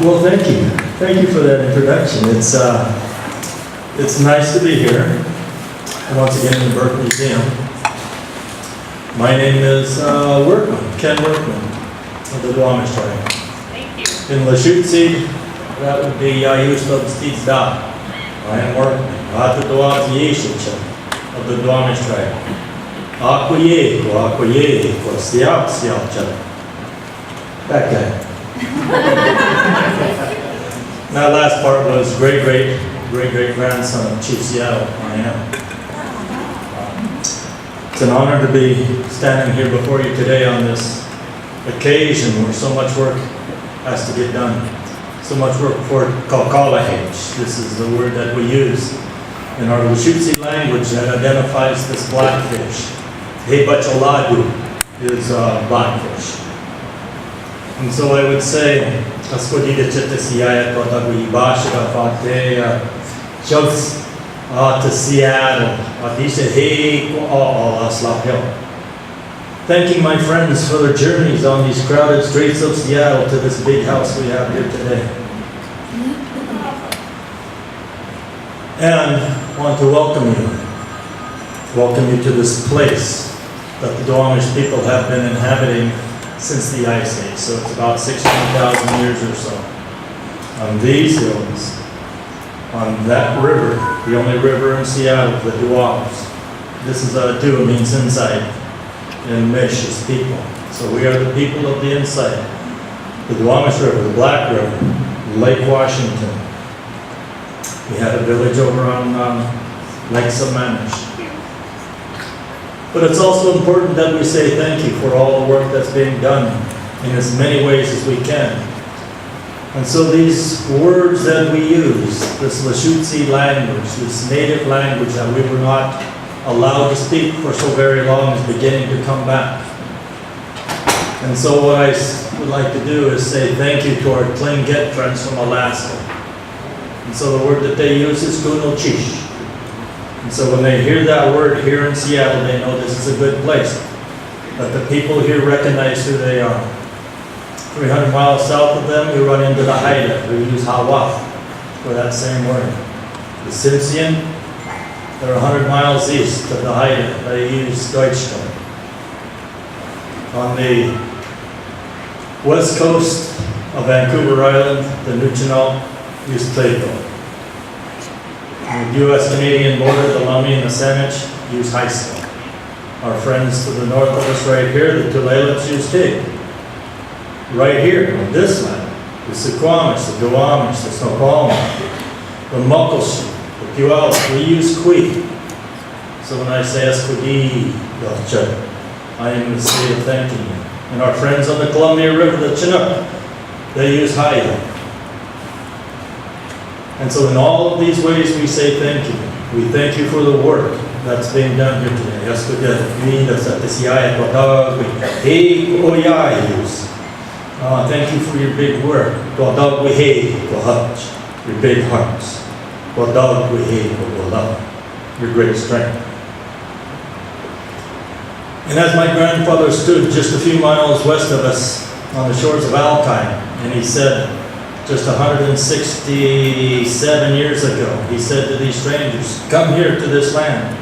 Well, thank you. Thank you for that introduction. It's nice to be here. Once again in the Burke Museum. My name is Workman, Ken Workman of the Duwamish tribe. Thank you. In Lashutsi, that would be Yayushtab Stizda. I am Workman. Ata Duwaz Yeshicha of the Duwamish tribe. Akwaye, ko Siap Siapcha. That guy. That last part was great-great-grandson of Chief Seattle. I am. It's an honor to be standing here before you today on this occasion where so much work has to get done. So much work for Kalkalahage. This is the word that we use in our Lashutsi language that identifies this blackfish. Hebachaladu is blackfish. And so I would say, Askodida Chitasiyaya Kotaguibashira Fatea Jokes to Seattle. Thanking my friends for their journeys on these crowded streets of Seattle to this big house we have here today. And want to welcome you to this place that the Duwamish people have been inhabiting since the Ice Age, so it's about 16,000 years or so. On these hills, on that river, the only river in Seattle, the Duwamish. This is Du means inside, and Mish is people. So we are the people of the inside. The Duwamish River, the Black River, Lake Washington. We had a village over on Lake Sammamish. But it's also important that we say thank you for all the work that's being done in as many ways as we can. And so these words that we use, this Lashutsi language, this native language that we were not allowed to speak for so very long is beginning to come back. And so what I would like to do is say thank you to our Tlingit friends from Alaska. And so the word that they use is Kunochish. And so when they hear that word here in Seattle, they know this is a good place. That the people here recognize who they are. 300 miles south of them, we run into the Haida, who use Hawa for that same word. The Tsimshian, they're 100 miles east of the Haida, they use Deutschland. On the west coast of Vancouver Island, the Nuu-chah-nulth use Plato. On the U.S.-Canadian border, the Lummi and the Saanich use Haisla. Our friends to the north of us right here, the Tulalip, use Tig. Right here, on this land, the Suquamish, the Duwamish, the Snoqualmie, the Muckleshoot, the Puyallup, we use Qui. So when I say Esquidi, I am in the state of thanking you. And our friends on the Columbia River, the Chinook, they use Haida. And so in all of these ways we say thank you. We thank you for the work that's being done here today. Thank you for your big work. Your big hearts. Your great strength. And as my grandfather stood just a few miles west of us on the shores of Alki, and he said, just 167 years ago, he said to these strangers, come here to this land.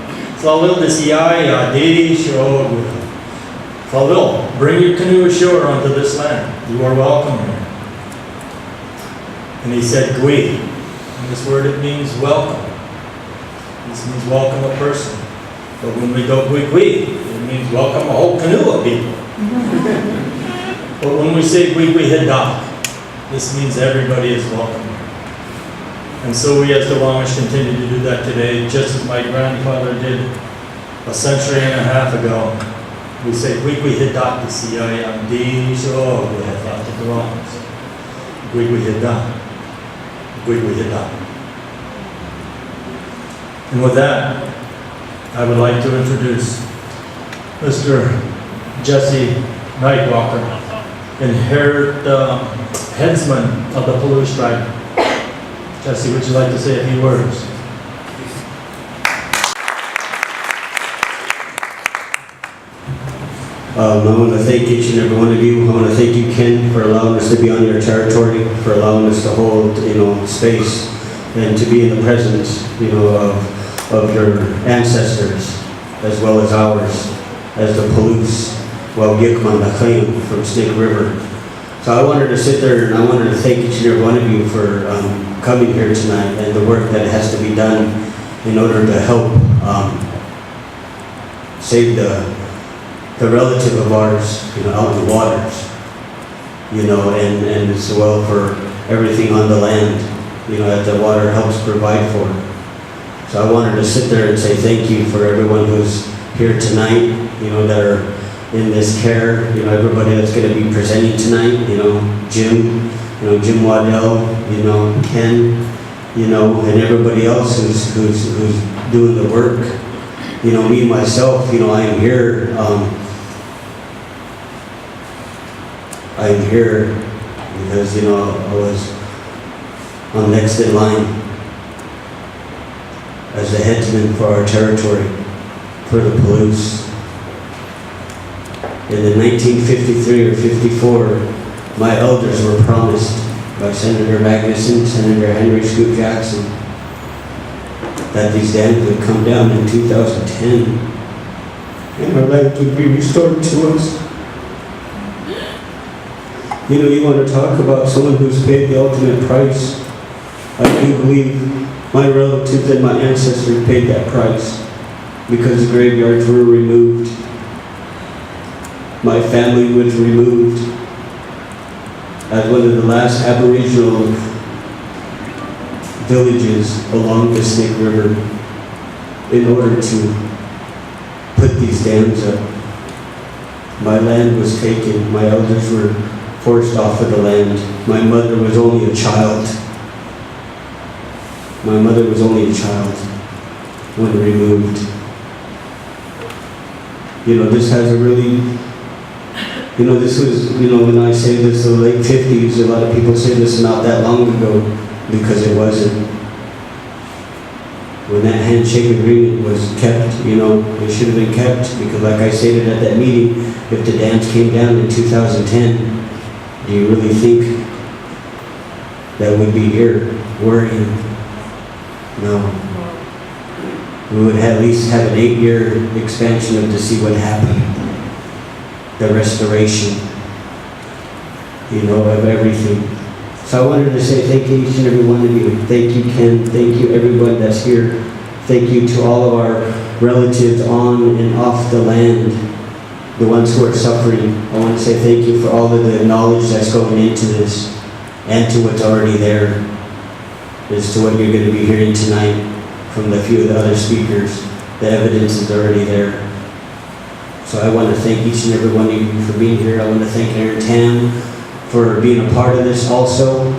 Bring your canoe ashore onto this land. You are welcome here. And he said, Gui. And this word, it means welcome. This means welcome a person. But when we go Gui Gui, it means welcome a whole canoe of people. But when we say Gui Gui Hidak, this means everybody is welcome. And so we as Duwamish continue to do that today, just as my grandfather did a century and a half ago. We say, Gwigwi Hidak the Siyayam Di Shiro, we have thought the Duwamish. Gwigwi Hidak. Gwigwi Hidak. And with that, I would like to introduce Mr. Jesse Nightwalker, inherit headsman of the Peluche tribe. Jesse, would you like to say a few words? I want to thank each and every one of you. I want to thank you, Ken, for allowing us to be on your territory, for allowing us to hold, space and to be in the presence, of your ancestors, as well as ours, as the Palouse, Yikman Nakayim from Snake River. So I wanted to sit there and I wanted to thank each and every one of you for coming here tonight and the work that has to be done in order to help save the relative of ours, out in the waters, and as well for everything on the land, that the water helps provide for. So I wanted to sit there and say thank you for everyone who's here tonight, that are in this care, everybody that's going to be presenting tonight, Jim, Jim Waddell, Ken, and everybody else who's doing the work. Me myself, I am here. I'm here because, I was on next in line as the headsman for our territory, for the Palouse. In the 1953 or 54, my elders were promised by Senator Magnuson, Senator Henry Scoop Jackson, that these dams would come down in 2010 and our land would be restored to us. You want to talk about someone who's paid the ultimate price. I do believe my relatives and my ancestors paid that price because the graveyards were removed. My family was removed as one of the last Aboriginal villages along the Snake River in order to put these dams up. My land was taken. My elders were forced off of the land. My mother was only a child. My mother was only a child when removed. This has a really, this was, when I say this, the late 50s, a lot of people say this is not that long ago, because it wasn't. When that handshake agreement was kept, it should have been kept, because like I stated at that meeting, if the dams came down in 2010, do you really think that we'd be here worrying? No. We would at least have an 8-year expansion to see what happened. The restoration, of everything. So I wanted to say thank you each and every one of you. Thank you, Ken. Thank you, everyone that's here. Thank you to all of our relatives on and off the land, the ones who are suffering. I want to say thank you for all of the knowledge that's going into this and to what's already there, as to what you're going to be hearing tonight from the few of the other speakers. The evidence is already there. So I want to thank each and every one of you for being here. I want to thank Aaron Tam for being a part of this also.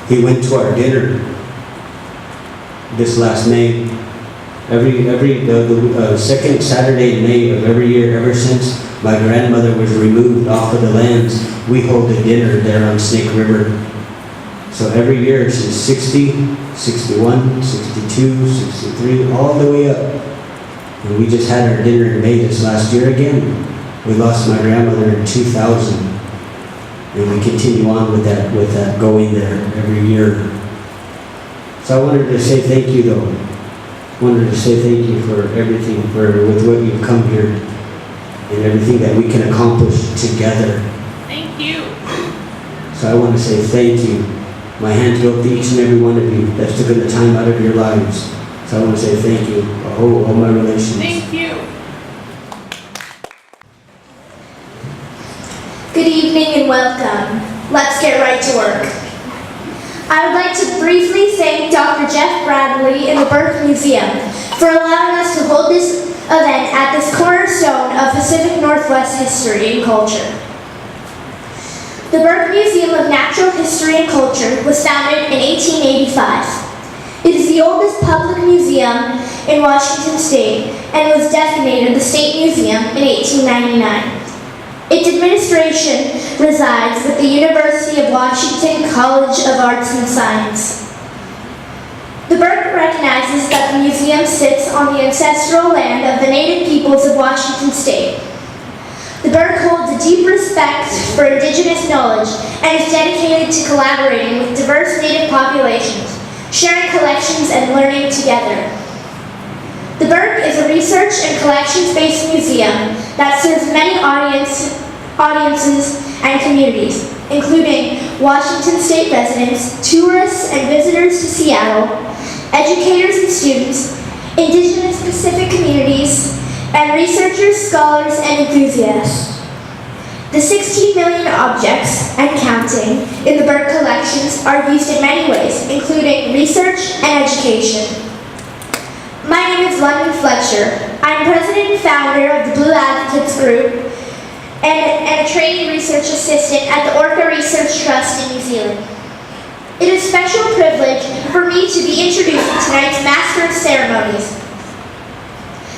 He went to our dinner this last May. The second Saturday in May of every year, ever since my grandmother was removed off of the lands, we hold a dinner there on Snake River. So every year since 60, 61, 62, 63, all the way up. And we just had our dinner in May this last year again. We lost my grandmother in 2000. And we continue on with that going there every year. So I wanted to say thank you though. I wanted to say thank you for everything, with what you've come here and everything that we can accomplish together. Thank you. So I want to say thank you. My hands go up to each and every one of you that's taken the time out of your lives. So I want to say thank you, all my relations. Thank you. Good evening and welcome. Let's get right to work. I would like to briefly thank Dr. Jeff Bradley and the Burke Museum for allowing us to hold this event at this cornerstone of Pacific Northwest history and culture. The Burke Museum of Natural History and Culture was founded in 1885. It is the oldest public museum in Washington State and was designated the State Museum in 1899. Its administration resides with the University of Washington College of Arts and Science. The Burke recognizes that the museum sits on the ancestral land of the native peoples of Washington State. The Burke holds a deep respect for indigenous knowledge and is dedicated to collaborating with diverse native populations, sharing collections and learning together. The Burke is a research and collections-based museum that serves many audiences and communities, including Washington State residents, tourists and visitors to Seattle, educators and students, Indigenous Pacific communities, and researchers, scholars, and enthusiasts. The 16 million objects, and counting, in the Burke collections are used in many ways, including research and education. My name is London Fletcher. I'm president and founder of the Blue Advocates Group and a training research assistant at the Orca Research Trust in New Zealand. It is a special privilege for me to be introducing tonight's Master of Ceremonies.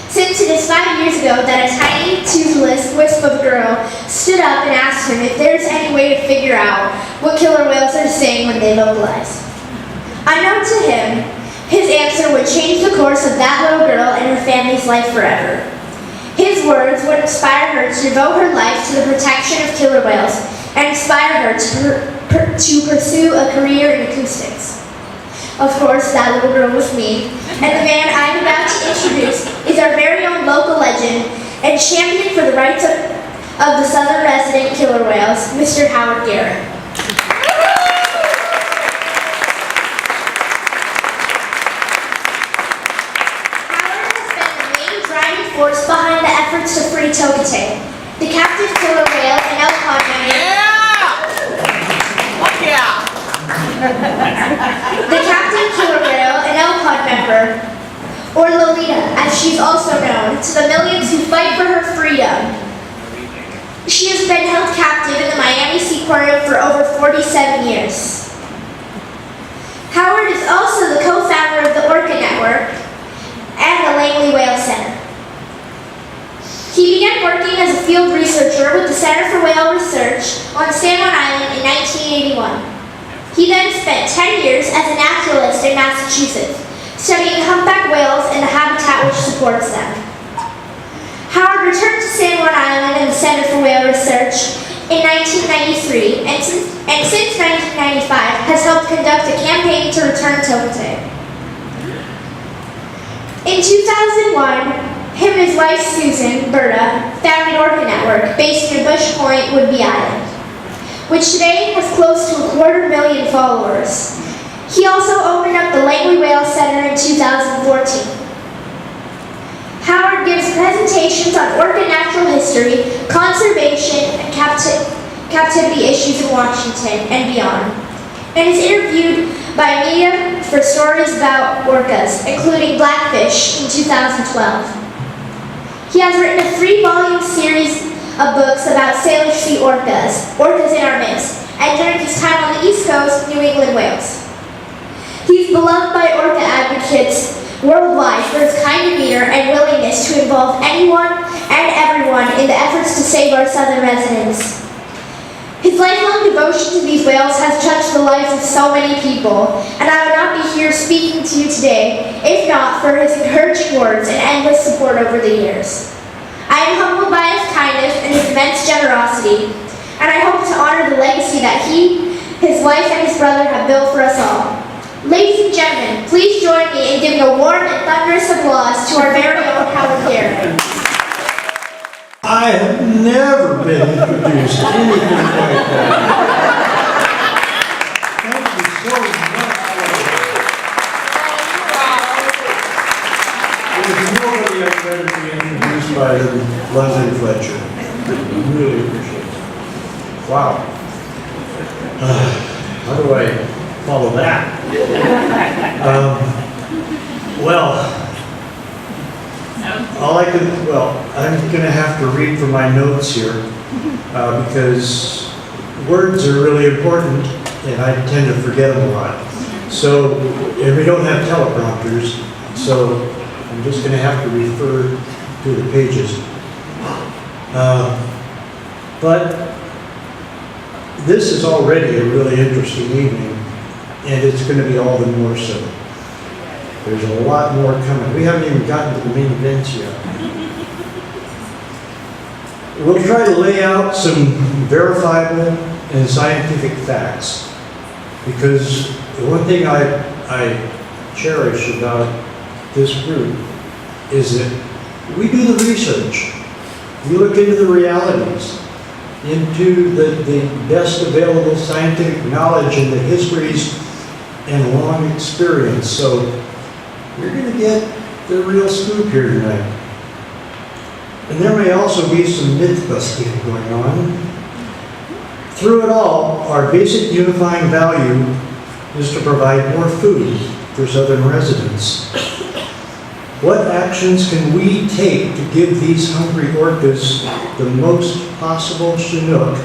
Since it is 5 years ago that a tiny, toothless wisp of a girl stood up and asked him if there's any way to figure out what killer whales are saying when they vocalize. Unknown to him, his answer would change the course of that little girl and her family's life forever. His words would inspire her to devote her life to the protection of killer whales and inspire her to pursue a career in acoustics. Of course, that little girl was me, and the man I'm about to introduce is our very own local legend and champion for the rights of the southern resident killer whales, Mr. Howard Garrett. Howard has been the main driving force behind the efforts to free Toketee, the captive killer whale and elk pond member. The captive killer whale and elk pond member, or Lolita, as she's also known, to the millions who fight for her freedom. She has been held captive in the Miami Seaquarium for over 47 years. Howard is also the co-founder of the Orca Network and the Langley Whale Center. He began working as a field researcher with the Center for Whale Research on San Juan Island in 1981. He then spent 10 years as a naturalist in Massachusetts, studying humpback whales and the habitat which supports them. Howard returned to San Juan Island and the Center for Whale Research in 1993, and since 1995 has helped conduct a campaign to return Toketee. In 2001, him and his wife Susan, Berta, founded Orca Network, based near Bush Point, Whidbey Island, which today has close to 250,000 followers. He also opened up the Langley Whale Center in 2014. Howard gives presentations on orca natural history, conservation, and captivity issues in Washington and beyond, and is interviewed by media for stories about orcas, including Blackfish in 2012. He has written a 3-volume series of books about Salish Sea orcas, orcas in our midst, and during his time on the East Coast, New England whales. He's beloved by orca advocates worldwide for his kind demeanor and willingness to involve anyone and everyone in the efforts to save our southern residents. His lifelong devotion to these whales has touched the lives of so many people, and I would not be here speaking to you today if not for his encouraging words and endless support over the years. I am humbled by his kindness and his immense generosity, and I hope to honor the legacy that he, his wife, and his brother have built for us all. Ladies and gentlemen, please join me in giving a warm and thunderous applause to our very own Howard Garrett. I have never been introduced to anything like that. Thank you so much. There's nobody I'd better be introduced by than London Fletcher. Really appreciate it. Wow. How do I follow that? I'm going to have to read from my notes here because words are really important and I tend to forget them a lot. So, and we don't have teleprompters, so I'm just going to have to refer to the pages. But this is already a really interesting evening, and it's going to be all the more so. There's a lot more coming. We haven't even gotten to the main events yet. We'll try to lay out some verifiable and scientific facts, because the one thing I cherish about this group is that we do the research. We look into the realities, into the best available scientific knowledge and the histories and long experience. So you're going to get the real scoop here tonight. And there may also be some myth busting going on. Through it all, our basic unifying value is to provide more food for Southern residents. What actions can we take to give these hungry orcas the most possible Chinook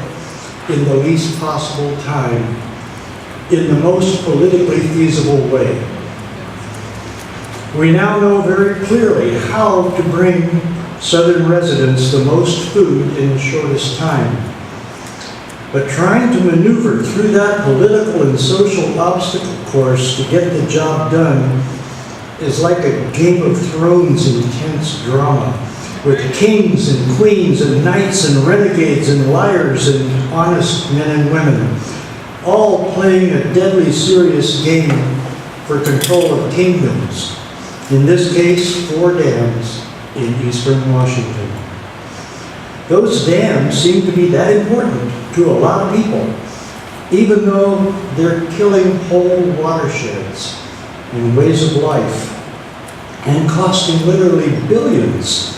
in the least possible time, in the most politically feasible way? We now know very clearly how to bring Southern residents the most food in the shortest time. But trying to maneuver through that political and social obstacle course to get the job done is like a Game of Thrones intense drama, with kings and queens and knights and renegades and liars and honest men and women, all playing a deadly serious game for control of kingdoms. In this case, 4 dams in eastern Washington. Those dams seem to be that important to a lot of people, even though they're killing whole watersheds and ways of life and costing literally billions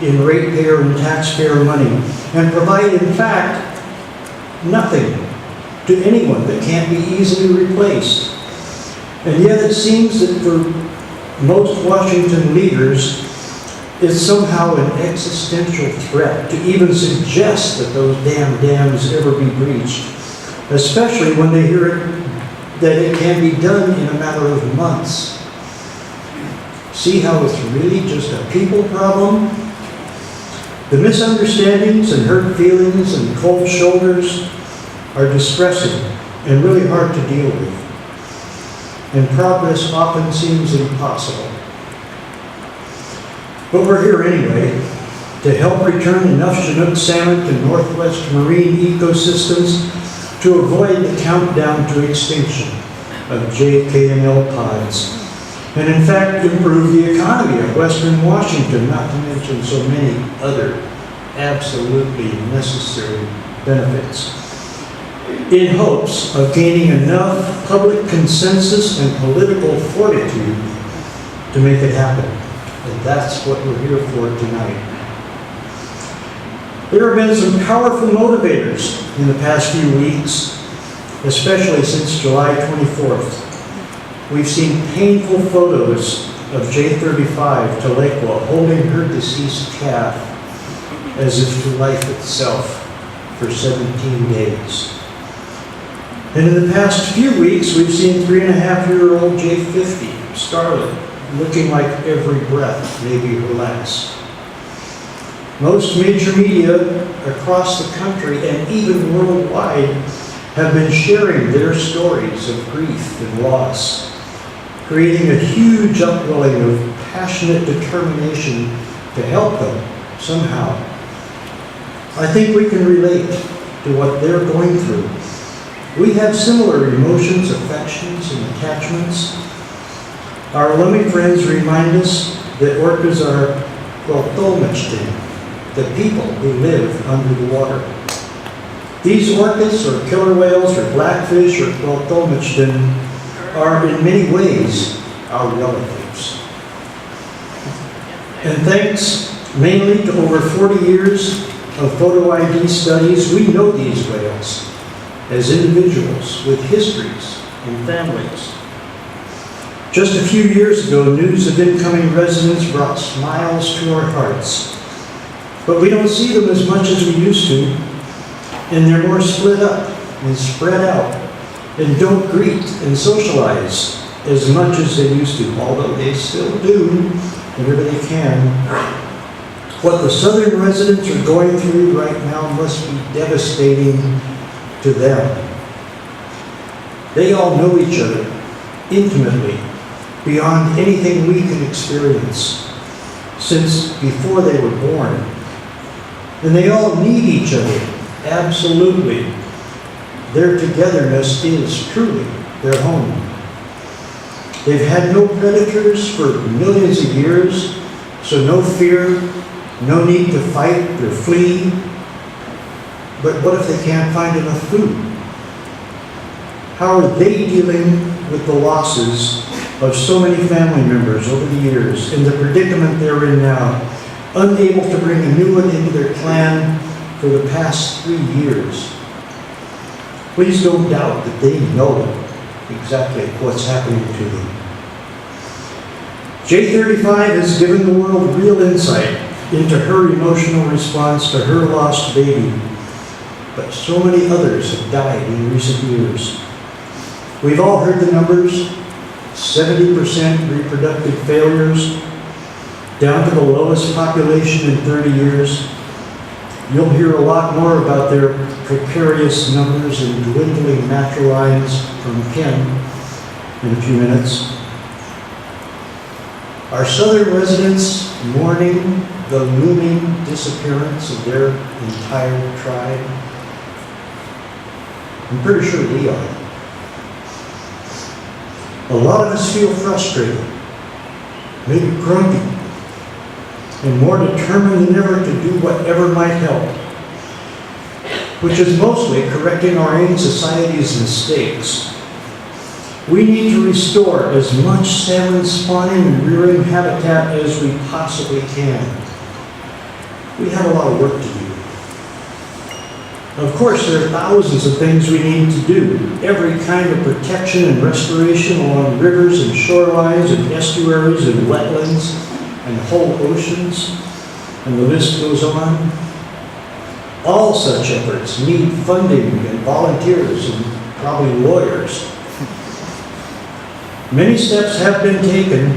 in ratepayer and taxpayer money, and provide, in fact, nothing to anyone that can't be easily replaced. And yet it seems that for most Washington leaders, it's somehow an existential threat to even suggest that those damn dams ever be breached, especially when they hear that it can be done in a matter of months. See how it's really just a people problem? The misunderstandings and hurt feelings and cold shoulders are distressing and really hard to deal with. And progress often seems impossible. But we're here anyway to help return enough Chinook salmon to Northwest marine ecosystems to avoid the countdown to extinction of JKNL pods, and in fact improve the economy of Western Washington, not to mention so many other absolutely necessary benefits, in hopes of gaining enough public consensus and political fortitude to make it happen. And that's what we're here for tonight. There have been some powerful motivators in the past few weeks, especially since July 24th. We've seen painful photos of J35 Telequa holding her deceased calf as if to life itself for 17 days. And in the past few weeks, we've seen 3.5-year-old J50 Starlet looking like every breath may be her last. Most major media across the country and even worldwide have been sharing their stories of grief and loss, creating a huge upwelling of passionate determination to help them somehow. I think we can relate to what they're going through. We have similar emotions, affections, and attachments. Our Lummi friends remind us that orcas are Queltolmechtin, the people who live under the water. These orcas, or killer whales, or blackfish, or Queltolmechtin, are in many ways our relatives. And thanks mainly to over 40 years of photo ID studies, we know these whales as individuals with histories and families. Just a few years ago, news of incoming residents brought smiles to our hearts. But we don't see them as much as we used to, and they're more split up and spread out, and don't greet and socialize as much as they used to, although they still do whenever they can. What the Southern residents are going through right now must be devastating to them. They all know each other intimately, beyond anything we can experience since before they were born. And they all need each other, absolutely. Their togetherness is truly their home. They've had no predators for millions of years, so no fear, no need to fight or flee. But what if they can't find enough food? How are they dealing with the losses of so many family members over the years in the predicament they're in now, unable to bring a new one into their clan for the past 3 years? Please don't doubt that they know exactly what's happening to them. J35 has given the world real insight into her emotional response to her lost baby, but so many others have died in recent years. We've all heard the numbers: 70% reproductive failures, down to the lowest population in 30 years. You'll hear a lot more about their precarious numbers and dwindling natural lines from Ken in a few minutes. Our southern residents mourning the looming disappearance of their entire tribe. I'm pretty sure we are. A lot of us feel frustrated, maybe grumpy, and more determined than ever to do whatever might help, which is mostly correcting our own society's mistakes. We need to restore as much salmon spawning and rearing habitat as we possibly can. We have a lot of work to do. Of course, there are thousands of things we need to do. Every kind of protection and restoration along rivers and shorelines and estuaries and wetlands and whole oceans, and the list goes on. All such efforts need funding and volunteers and probably lawyers. Many steps have been taken.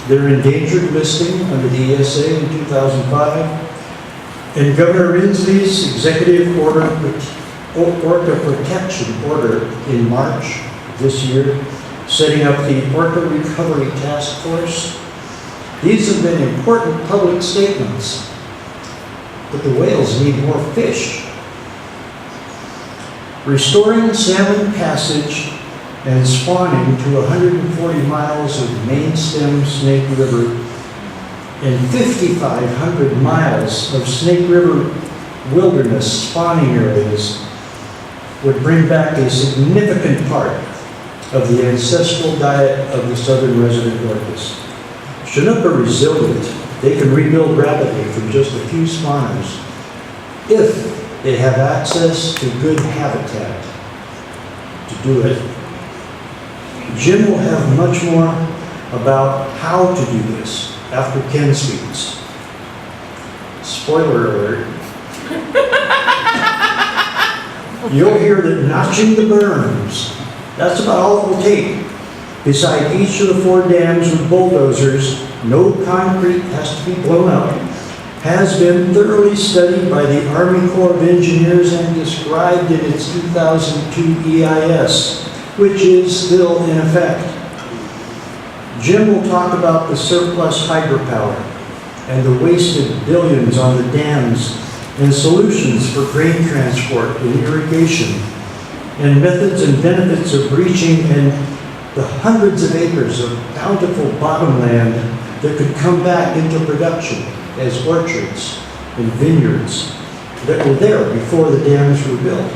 Their endangered listing under the ESA in 2005, and Governor Inslee's executive order protection order in March this year, setting up the Orca Recovery Task Force. These have been important public statements, but the whales need more fish. Restoring salmon passage and spawning to 140 miles of main stem Snake River and 5,500 miles of Snake River wilderness spawning areas would bring back a significant part of the ancestral diet of the southern resident orcas. Chinook are resilient. They can rebuild rapidly from just a few spawners if they have access to good habitat to do it. Jim will have much more about how to do this after Ken speaks. Spoiler alert. You'll hear that notching the berms, that's about all it will take. Beside each of the 4 dams with bulldozers, no concrete has to be blown up, has been thoroughly studied by the Army Corps of Engineers and described in its 2002 EIS, which is still in effect. Jim will talk about the surplus hydropower and the wasted billions on the dams and solutions for grain transport and irrigation and methods and benefits of breaching and the hundreds of acres of bountiful bottomland that could come back into production as orchards and vineyards that were there before the dams were built.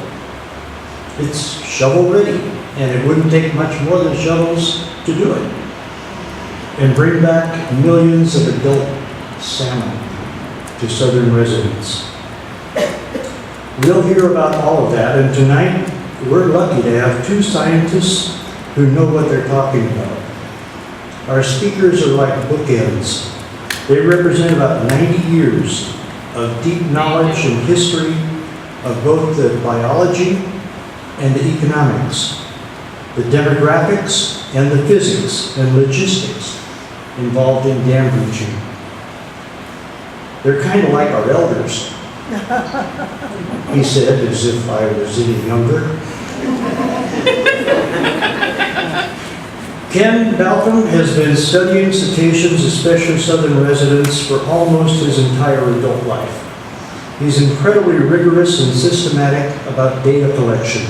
It's shovel ready, and it wouldn't take much more than shovels to do it. And bring back millions of adult salmon to southern residents. We'll hear about all of that, and tonight we're lucky to have 2 scientists who know what they're talking about. Our speakers are like bookends. They represent about 90 years of deep knowledge and history of both the biology and the economics, the demographics and the physics and logistics involved in dam breaching. They're kind of like our elders, he said, as if I was any younger. Ken Balcom has been studying cetaceans, especially southern residents, for almost his entire adult life. He's incredibly rigorous and systematic about data collection.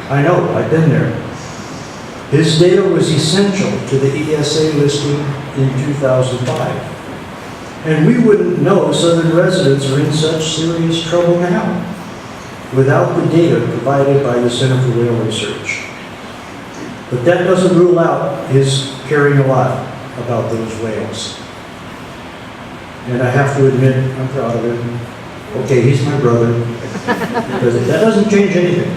I know, I've been there. His data was essential to the ESA listing in 2005. And we wouldn't know southern residents are in such serious trouble now without the data provided by the Center for Whale Research. But that doesn't rule out his caring a lot about those whales. And I have to admit, I'm proud of him. Okay, he's my brother. But that doesn't change anything.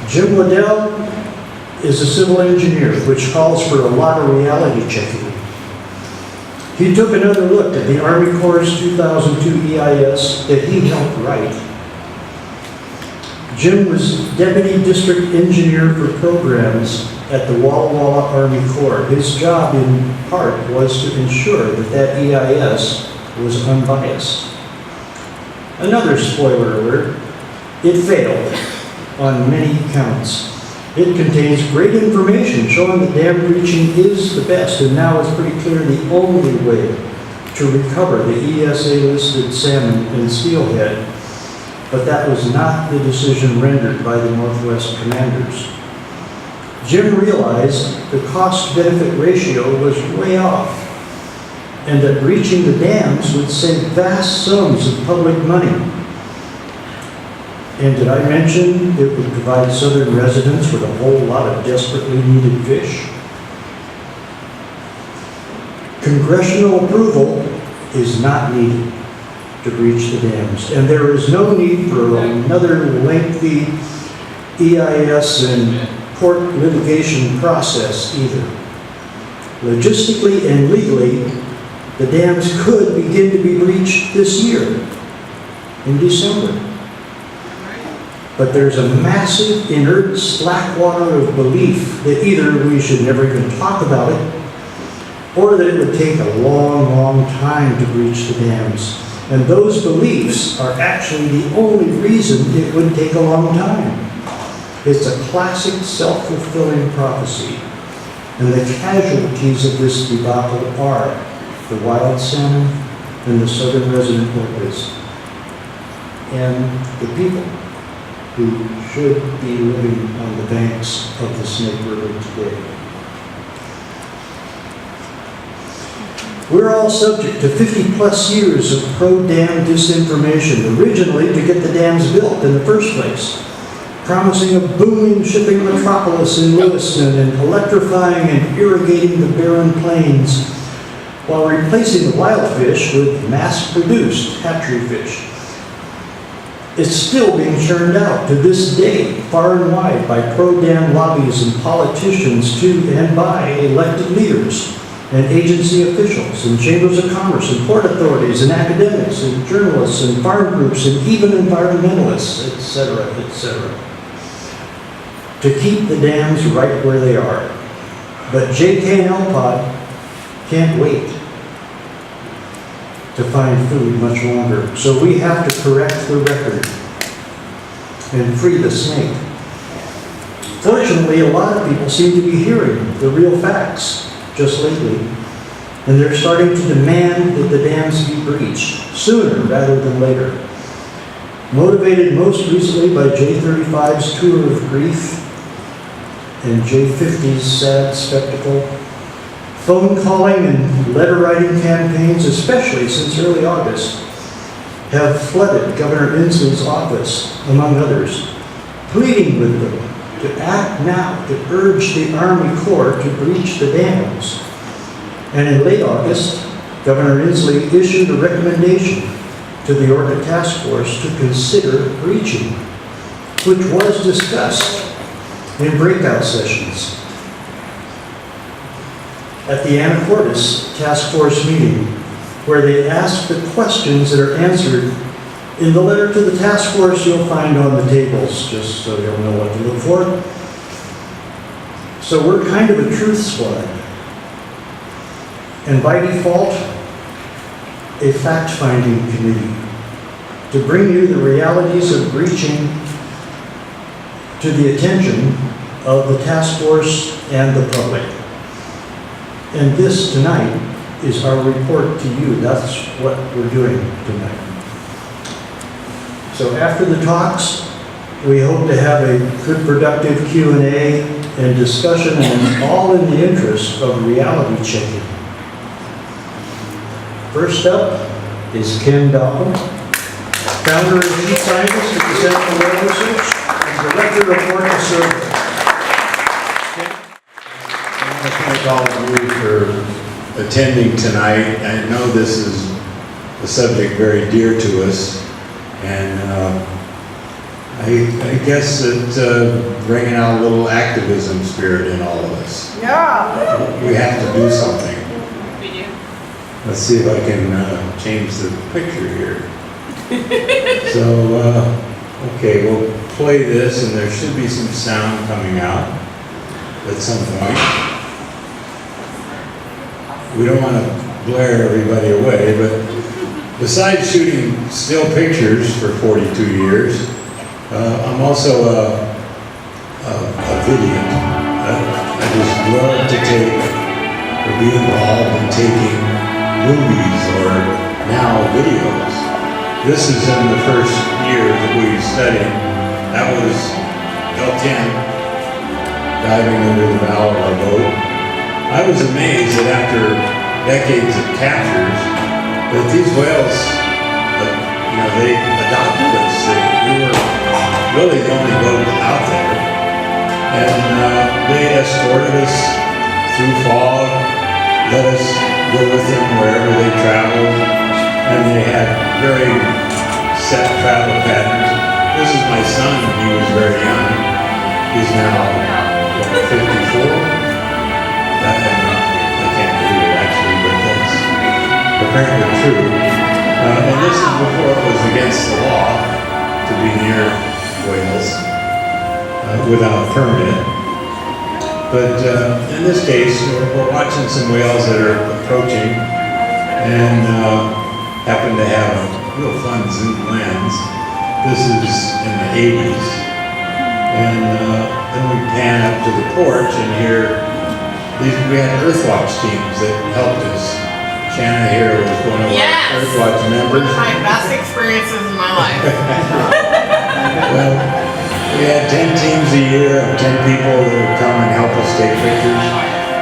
Jim Waddell is a civil engineer, which calls for a lot of reality checking. He took another look at the Army Corps' 2002 EIS that he helped write. Jim was Deputy District Engineer for Programs at the Walla Walla Army Corps. His job, in part, was to ensure that that EIS was unbiased. Another spoiler alert, it failed on many counts. It contains great information showing that dam breaching is the best, and now it's pretty clear the only way to recover the ESA-listed salmon and steelhead, but that was not the decision rendered by the Northwest commanders. Jim realized the cost-benefit ratio was way off, and that breaching the dams would save vast sums of public money. And did I mention it would provide southern residents with a whole lot of desperately needed fish? Congressional approval is not needed to breach the dams, and there is no need for another lengthy EIS and court litigation process either. Logistically and legally, the dams could begin to be breached this year, in December. But there's a massive inert slack water of belief that either we should never even talk about it, or that it would take a long, long time to breach the dams. And those beliefs are actually the only reason it would take a long time. It's a classic self-fulfilling prophecy. And the casualties of this debacle are the wild salmon and the southern resident whales, and the people who should be living on the banks of the Snake River today. We're all subject to 50-plus years of pro-dam disinformation, originally to get the dams built in the first place, promising a booming shipping metropolis in Lewiston and electrifying and irrigating the barren plains, while replacing the wild fish with mass-produced hatchery fish. It's still being churned out to this day, far and wide, by pro-dam lobbies and politicians to and by elected leaders and agency officials and chambers of commerce and port authorities and academics and journalists and farm groups and even environmentalists, etc., etc., to keep the dams right where they are. But JK and LPOD can't wait to find food much longer. So we have to correct the record and free the snake. Fortunately, a lot of people seem to be hearing the real facts just lately, and they're starting to demand that the dams be breached sooner rather than later. Motivated most recently by J35's tour of grief and J50's sad spectacle, phone calling and letter writing campaigns, especially since early August, have flooded Governor Inslee's office, among others, pleading with them to act now to urge the Army Corps to breach the dams. And in late August, Governor Inslee issued a recommendation to the Orca Task Force to consider breaching, which was discussed in breakout sessions. At the Anacortes Task Force meeting, where they asked the questions that are answered in the letter to the task force you'll find on the tables, just so you'll know what to look for. So we're kind of a truth squad. And by default, a fact-finding committee to bring you the realities of breaching to the attention of the task force and the public. And this tonight is our report to you. That's what we're doing tonight. So after the talks, we hope to have a good productive Q&A and discussion, and all in the interest of reality checking. First up is Ken Dalton, founder and chief scientist at the Center for Whale Research and director of Orca Survey. I want to thank all of you for attending tonight. I know this is a subject very dear to us, and I guess that bringing out a little activism spirit in all of us. Yeah. We have to do something. We do. Let's see if I can change the picture here. So, okay, we'll play this, and there should be some sound coming out at some point. We don't want to blare everybody away, but besides shooting still pictures for 42 years, I'm also a video. I just love to take or be involved in taking movies or now videos. This is in the first year that we studied. That was L10 diving under the bow of our boat. I was amazed that after decades of captures, that these whales, they adopted us. We were really the only boat out there, and they escorted us through fog, let us go with them wherever they traveled, and they had very set travel patterns. This is my son when he was very young. He's now 54. I can't believe it actually, but that's apparently true. And this is before it was against the law to be near whales without a permit. But in this case, we're watching some whales that are approaching and happen to have a real fun zoom lens. This is in the 80s. And then we pan up to the porch, and here we had Earthwatch teams that helped us. Shanna here was one of Yes. our Earthwatch members. One of my best experiences in my life. Well, we had 10 teams a year of 10 people that would come and help us take pictures.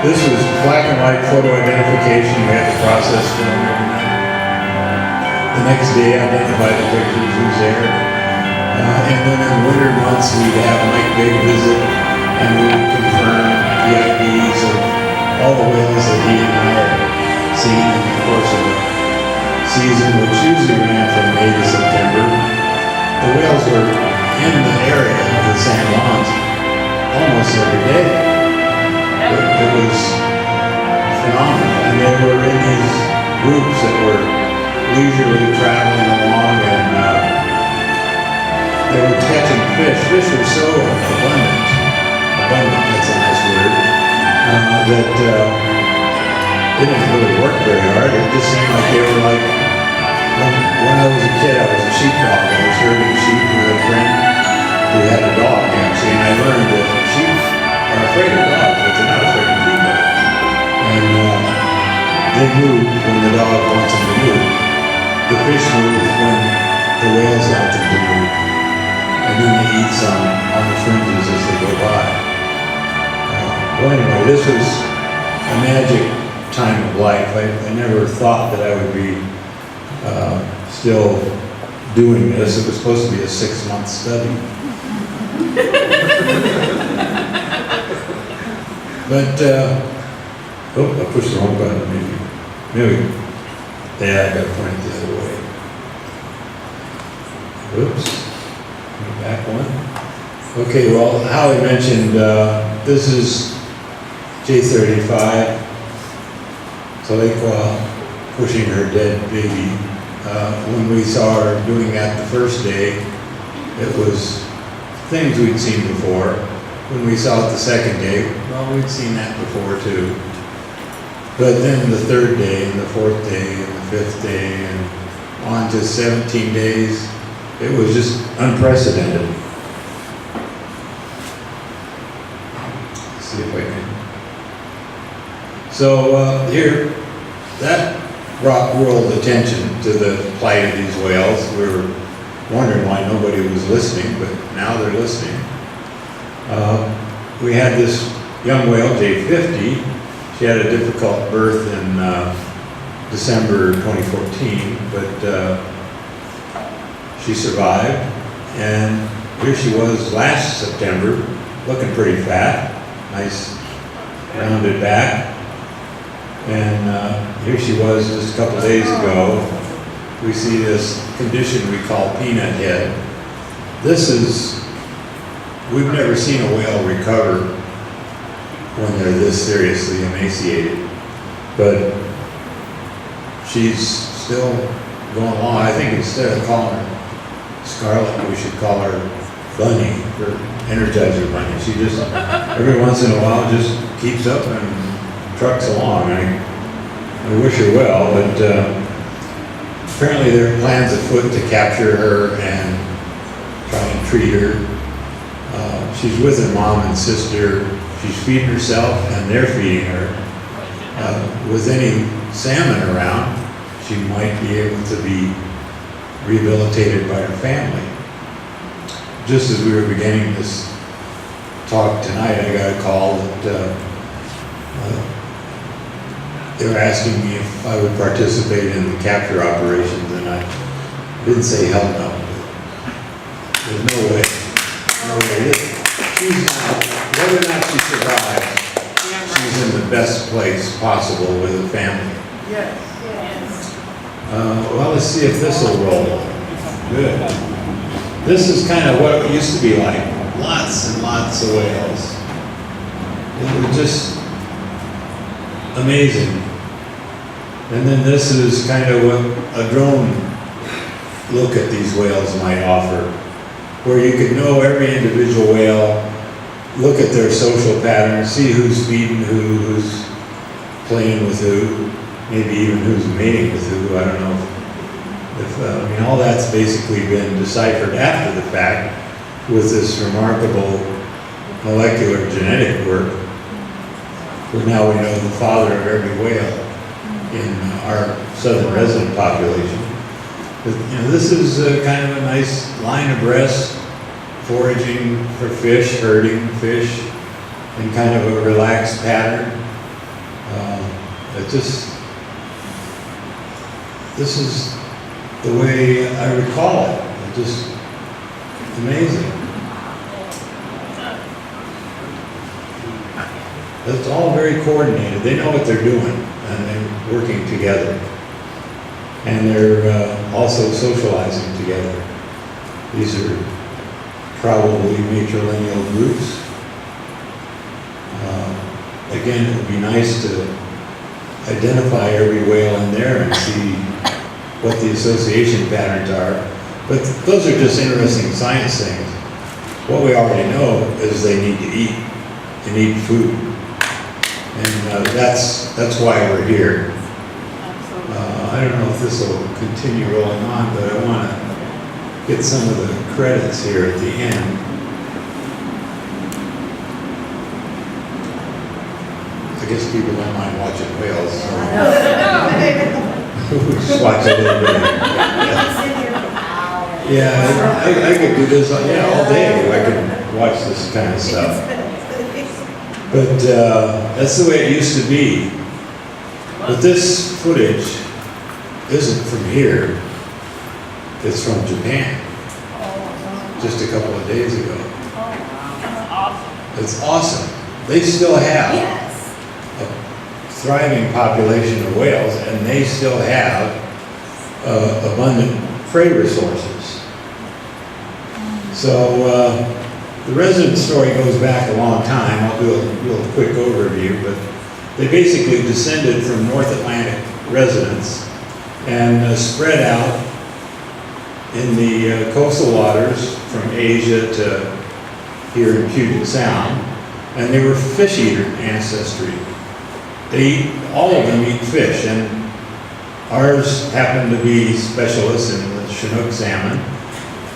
This was black and white photo identification. We had to process film every night. The next day, identify the pictures, who's there. And then in winter months, we'd have Mike Big visit, and we would confirm the IDs of all the whales that he and I had seen in the course of the season, which usually ran from May to September. The whales were in the area of the San Juans almost every day. It was phenomenal, and they were in these groups that were leisurely traveling along, and they were catching fish. Fish were so abundant, that's a nice word, that they didn't really work very hard. It just seemed like they were like, when I was a kid, I was a sheepdog. I was herding sheep with a friend who had a dog, actually, and I learned that sheep are afraid of dogs, but they're not afraid of people. And they move when the dog wants them to move. The fish move when the whales want them to move. And then they eat some on the fringes as they go by. Well, anyway, this was a magic time of life. I never thought that I would be still doing this. It was supposed to be a 6-month study. But, I pushed the wrong button, maybe. Yeah, I got to point it the other way. Oops. Back one. Okay, well, Holly mentioned this is J35, Taliqua pushing her dead baby. When we saw her doing that the first day, it was things we'd seen before. When we saw it the second day, well, we'd seen that before too. But then the third day, and the fourth day, and the fifth day, and on to 17 days, it was just unprecedented. So here, that brought world attention to the plight of these whales. We were wondering why nobody was listening, but now they're listening. We had this young whale, J50. She had a difficult birth in December 2014, but she survived. And here she was last September, looking pretty fat, nice rounded back. And here she was just a couple days ago. We see this condition we call peanut head. We've never seen a whale recover when they're this seriously emaciated. But she's still going along. I think instead of calling her Scarlet, we should call her Bunny, or Energizer Bunny. She just, every once in a while, just keeps up and trucks along. I wish her well, but apparently there are plans afoot to capture her and try and treat her. She's with her mom and sister. She's feeding herself and they're feeding her. With any salmon around, she might be able to be rehabilitated by her family. Just as we were beginning this talk tonight, I got a call that they were asking me if I would participate in the capture operations, and I didn't say hell no. There's no way. No way. Whether or not she survives, she's in the best place possible with her family. Yes. Well, let's see if this will roll. Good. This is kind of what it used to be like. Lots and lots of whales. It was just amazing. And then this is kind of what a drone look at these whales might offer, where you could know every individual whale, look at their social patterns, see who's feeding who's playing with who, maybe even who's mating with who. I don't know if all that's basically been deciphered after the fact with this remarkable molecular genetic work. But now we know the father of every whale in our southern resident population. But, this is kind of a nice line abreast, foraging for fish, herding fish, in kind of a relaxed pattern. This is the way I recall it. It's just amazing. It's all very coordinated. They know what they're doing, and they're working together. And they're also socializing together. These are probably matrilineal groups. Again, it would be nice to identify every whale in there and see what the association patterns are. But those are just interesting science things. What we already know is they need to eat. They need food. And that's why we're here. I don't know if this will continue rolling on, but I want to get some of the credits here at the end. I guess people don't mind watching whales, so we just watch a little bit. Yeah, I could do this all day. I could watch this kind of stuff. But that's the way it used to be. But this footage isn't from here. It's from Japan. Just a couple of days ago. It's awesome. They still have a thriving population of whales, and they still have abundant prey resources. So the resident story goes back a long time. I'll do a quick overview, but they basically descended from North Atlantic residents and spread out in the coastal waters from Asia to here in Puget Sound, and they were fish eater ancestry. All of them eat fish, and ours happen to be specialists in the Chinook salmon,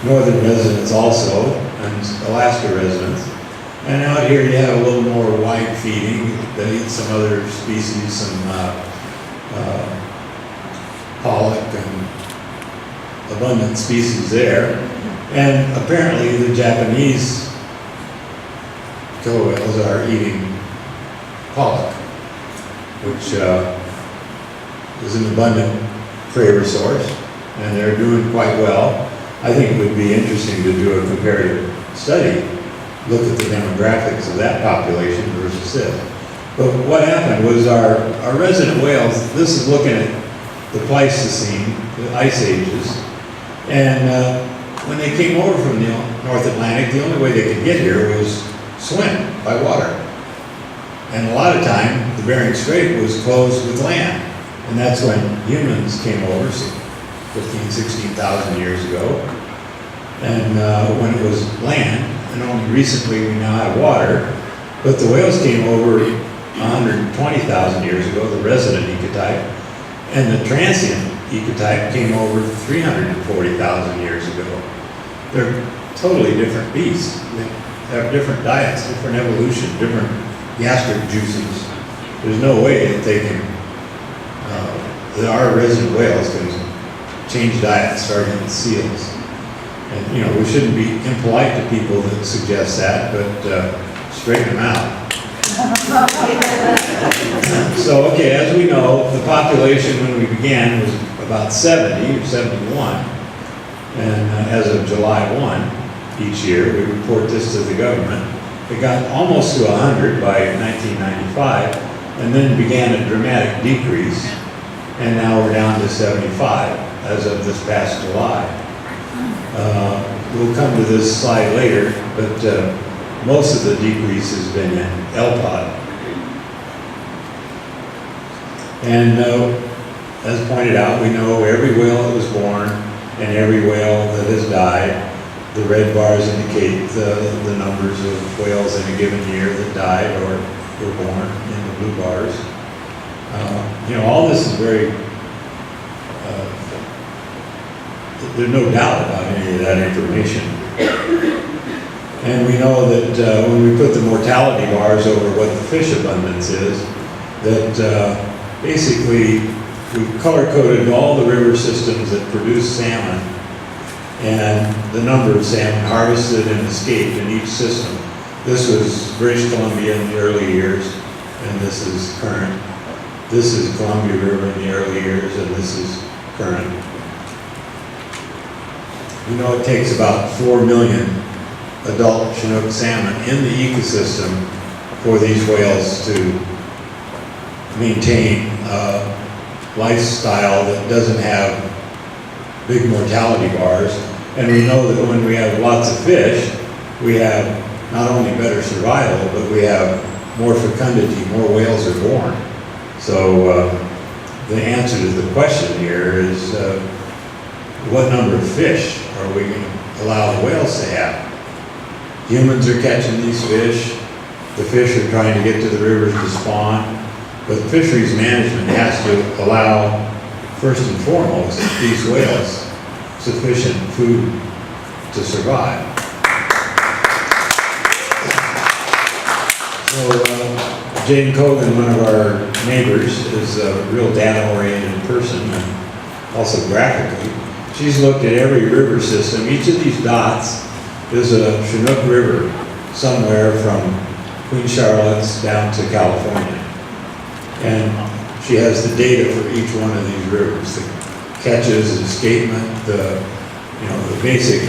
northern residents also, and Alaska residents. And out here you have a little more wide feeding. They eat some other species, some pollock and abundant species there. And apparently the Japanese killer whales are eating pollock, which is an abundant prey resource, and they're doing quite well. I think it would be interesting to do a comparative study, look at the demographics of that population versus this. But what happened was our resident whales, this is looking at the Pleistocene, the ice ages, and when they came over from the North Atlantic, the only way they could get here was swim by water. And a lot of time, the Bering Strait was closed with land. And that's when humans came over, 15,000, 16,000 years ago. And when it was land, and only recently we now have water, but the whales came over 120,000 years ago, the resident ecotype, and the transient ecotype came over 340,000 years ago. They're totally different beasts. They have different diets, different evolution, different gastric juices. There's no way that they can, that our resident whales can change diets starting with seals. And, you know, we shouldn't be impolite to people that suggest that, but straighten them out. So, okay, as we know, the population when we began was about 70 or 71. And as of July 1 each year, we report this to the government. It got almost to 100 by 1995, and then began a dramatic decrease. And now we're down to 75 as of this past July. We'll come to this slide later, but most of the decrease has been in LPOD. And as pointed out, we know every whale that was born and every whale that has died. The red bars indicate the numbers of whales in a given year that died or were born, and the blue bars. You know, all this is very, there's no doubt about any of that information. And we know that when we put the mortality bars over what the fish abundance is, that basically we've color-coded all the river systems that produce salmon and the number of salmon harvested and escaped in each system. This was British Columbia in the early years, and this is current. This is Columbia River in the early years, and this is current. We know it takes about 4 million adult Chinook salmon in the ecosystem for these whales to maintain a lifestyle that doesn't have big mortality bars. And we know that when we have lots of fish, we have not only better survival, but we have more fecundity, more whales are born. So the answer to the question here is what number of fish are we going to allow the whales to have? Humans are catching these fish. The fish are trying to get to the rivers to spawn. But fisheries management has to allow, first and foremost, these whales sufficient food to survive. So Jane Cogan, one of our neighbors, is a real data-oriented person and also graphically. She's looked at every river system. Each of these dots is a Chinook River somewhere from Queen Charlotte's down to California. And she has the data for each one of these rivers, the catches, escapement, the basic.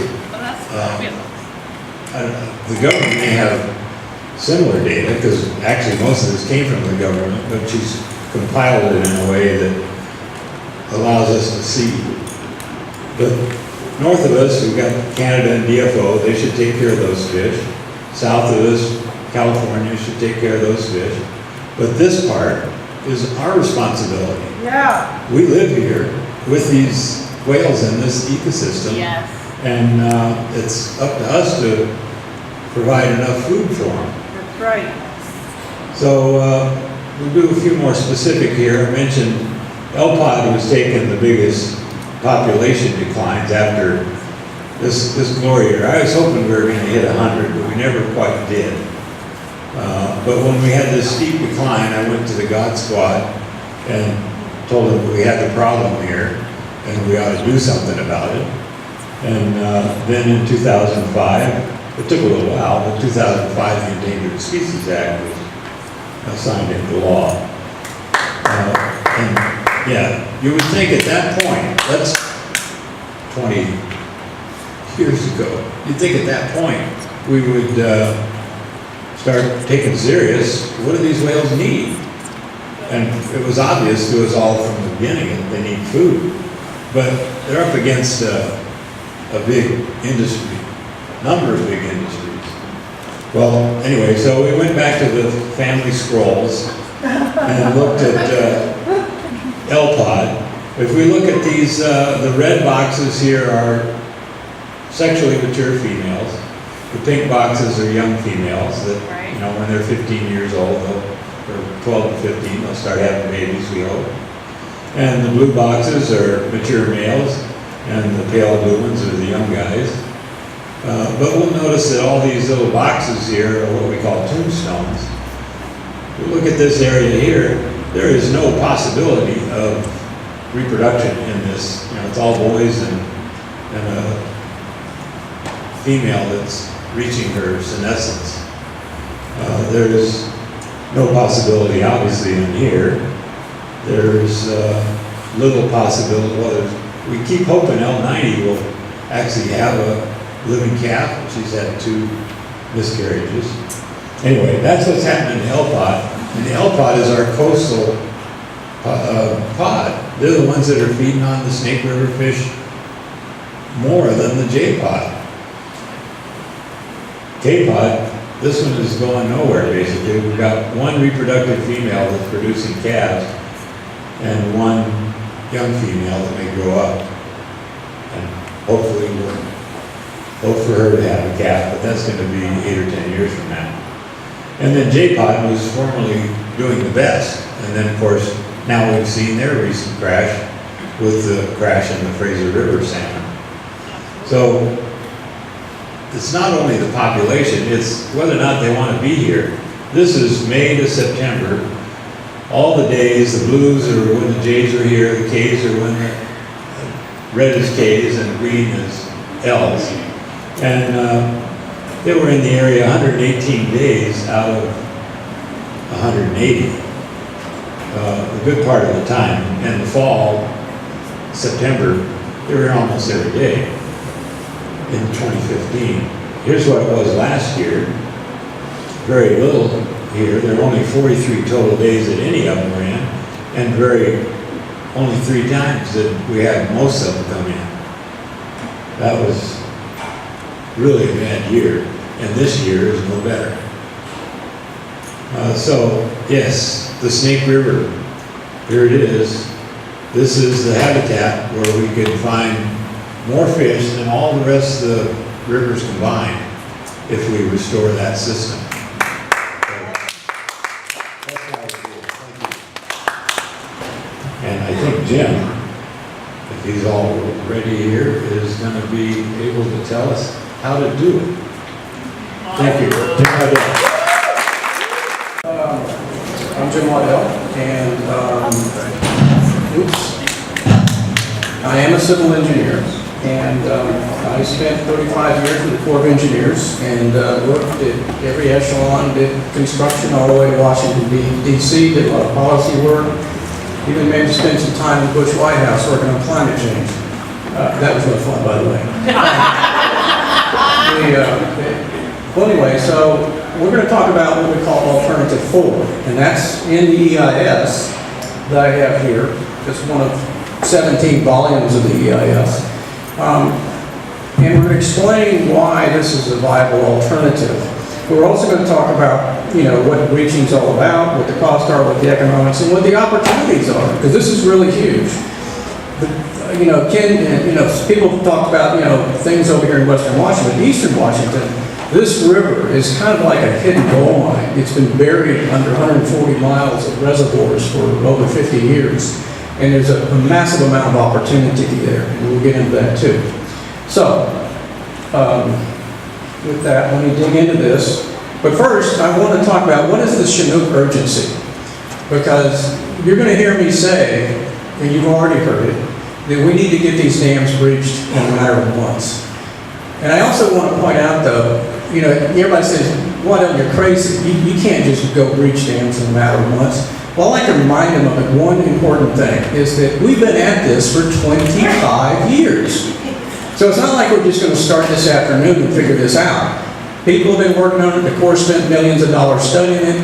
The government may have similar data because actually most of this came from the government, but she's compiled it in a way that allows us to see. But north of us, we've got Canada and DFO. They should take care of those fish. South of us, California should take care of those fish. But this part is our responsibility. Yeah. We live here with these whales in this ecosystem. Yes. And it's up to us to provide enough food for them. That's right. So we'll do a few more specific here. I mentioned LPOD was taking the biggest population declines after this glory year. I was hoping we were going to hit 100, but we never quite did. But when we had this steep decline, I went to the God Squad and told them we had the problem here and we ought to do something about it. And then in 2005, it took a little while, but 2005, the Endangered Species Act was signed into law. And yeah, you would think at that point, that's 20 years ago, you'd think at that point we would start taking serious, what do these whales need? And it was obvious to us all from the beginning that they need food. But they're up against a big industry, number of big industries. Well, anyway, so we went back to the family scrolls and looked at LPOD. If we look at these, the red boxes here are sexually mature females. The pink boxes are young females that, you know, when they're 15 years old, or 12 to 15, they'll start having babies, we hope. And the blue boxes are mature males, and the pale blue ones are the young guys. But we'll notice that all these little boxes here are what we call tombstones. If we look at this area here, there is no possibility of reproduction in this. You know, it's all boys and a female that's reaching her senescence. There's no possibility, obviously, in here. There's little possibility. Well, we keep hoping L90 will actually have a living calf. She's had 2 miscarriages. Anyway, that's what's happening in LPOD. And the LPOD is our coastal pod. They're the ones that are feeding on the Snake River fish more than the J-pod. K-pod, this one is going nowhere, basically. We've got 1 reproductive female that's producing calves and 1 young female that may grow up. And hopefully we'll hope for her to have a calf, but that's going to be 8 or 10 years from now. And then J-pod was formerly doing the best. And then, of course, now we've seen their recent crash with the crash in the Fraser River salmon. So it's not only the population, it's whether or not they want to be here. This is May to September. All the days, the blues are when the J's are here, the K's are when the red is K's and green is L's. And they were in the area 118 days out of 180. A good part of the time. In the fall, September, they were almost every day in 2015. Here's what it was last year. Very little here. There were only 43 total days that any of them ran, and only 3 times that we had most of them come in. That was really a bad year, and this year is no better. So, yes, the Snake River, here it is. This is the habitat where we can find more fish than all the rest of the rivers combined if we restore that system. And I think Jim, if he's all ready here, is going to be able to tell us how to do it. Thank you. Jim Waddell. I'm Jim Waddell, and I am a civil engineer, and I spent 35 years with the Corps of Engineers and worked at every echelon, did construction all the way to Washington, D.C., did a lot of policy work, even maybe spent some time in the Bush White House working on climate change. That was no fun, by the way. Well, anyway, so we're going to talk about what we call Alternative 4, and that's in the EIS that I have here. It's one of 17 volumes of the EIS. And we're going to explain why this is a viable alternative. We're also going to talk about, you know, what breaching's all about, what the costs are, what the economics, and what the opportunities are, because this is really huge. You know, people talk about, you know, things over here in Western Washington, Eastern Washington. This river is kind of like a hidden gold mine. It's been buried under 140 miles of reservoirs for over 50 years. And there's a massive amount of opportunity there, and we'll get into that too. So, with that, let me dig into this. But first, I want to talk about what is the Chinook urgency? Because you're going to hear me say, and you've already heard it, that we need to get these dams breached in a matter of months. And I also want to point out, though, you know, everybody says, well, you're crazy. You can't just go breach dams in a matter of months. Well, I like to remind them of one important thing, is that we've been at this for 25 years. So it's not like we're just going to start this afternoon and figure this out. People have been working on it. The Corps spent millions of dollars studying it.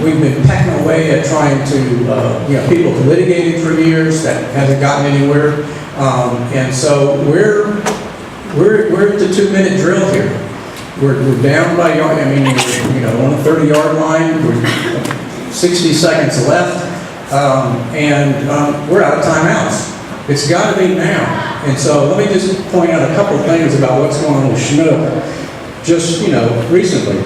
We've been pecking away at trying to, you know, people have litigated for years. That hasn't gotten anywhere. And so we're at the 2-minute drill here. We're down by yard. I mean, you know, on the 30-yard line. We're 60 seconds left, and we're out of timeouts. It's got to be now. And so let me just point out a couple of things about what's going on with Chinook, just, you know, recently.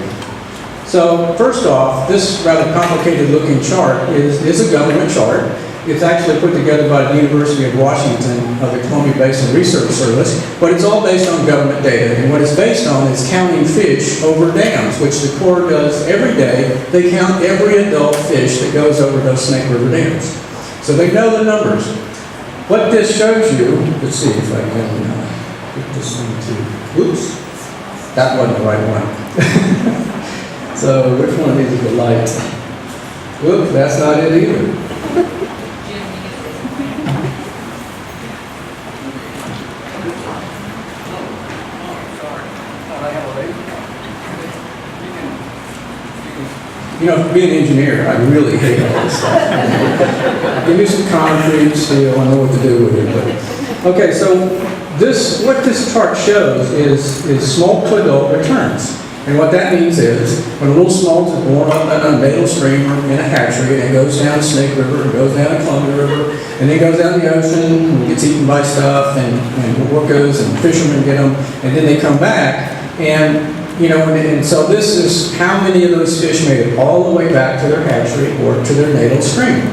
So first off, this rather complicated looking chart is a government chart. It's actually put together by the University of Washington, the Columbia Basin Research Service, but it's all based on government data. And what it's based on is counting fish over dams, which the Corps does every day. They count every adult fish that goes over those Snake River dams. So they know the numbers. What this shows you, let's see if I can get this into, oops, that wasn't the right one. So which one of these is the light? Whoop, that's not it either. You know, being an engineer, I really hate all this stuff. Give me some concrete, steel, I know what to do with it. But. Okay, so what this chart shows is smolt to adult returns. And what that means is, when a little smolt is born up in a natal stream or in a hatchery, and it goes down Snake River, and goes down Columbia River, and then goes down the ocean, and gets eaten by stuff, and orcas and fishermen get them, and then they come back, and you know, and so this is how many of those fish made it all the way back to their hatchery or to their natal stream.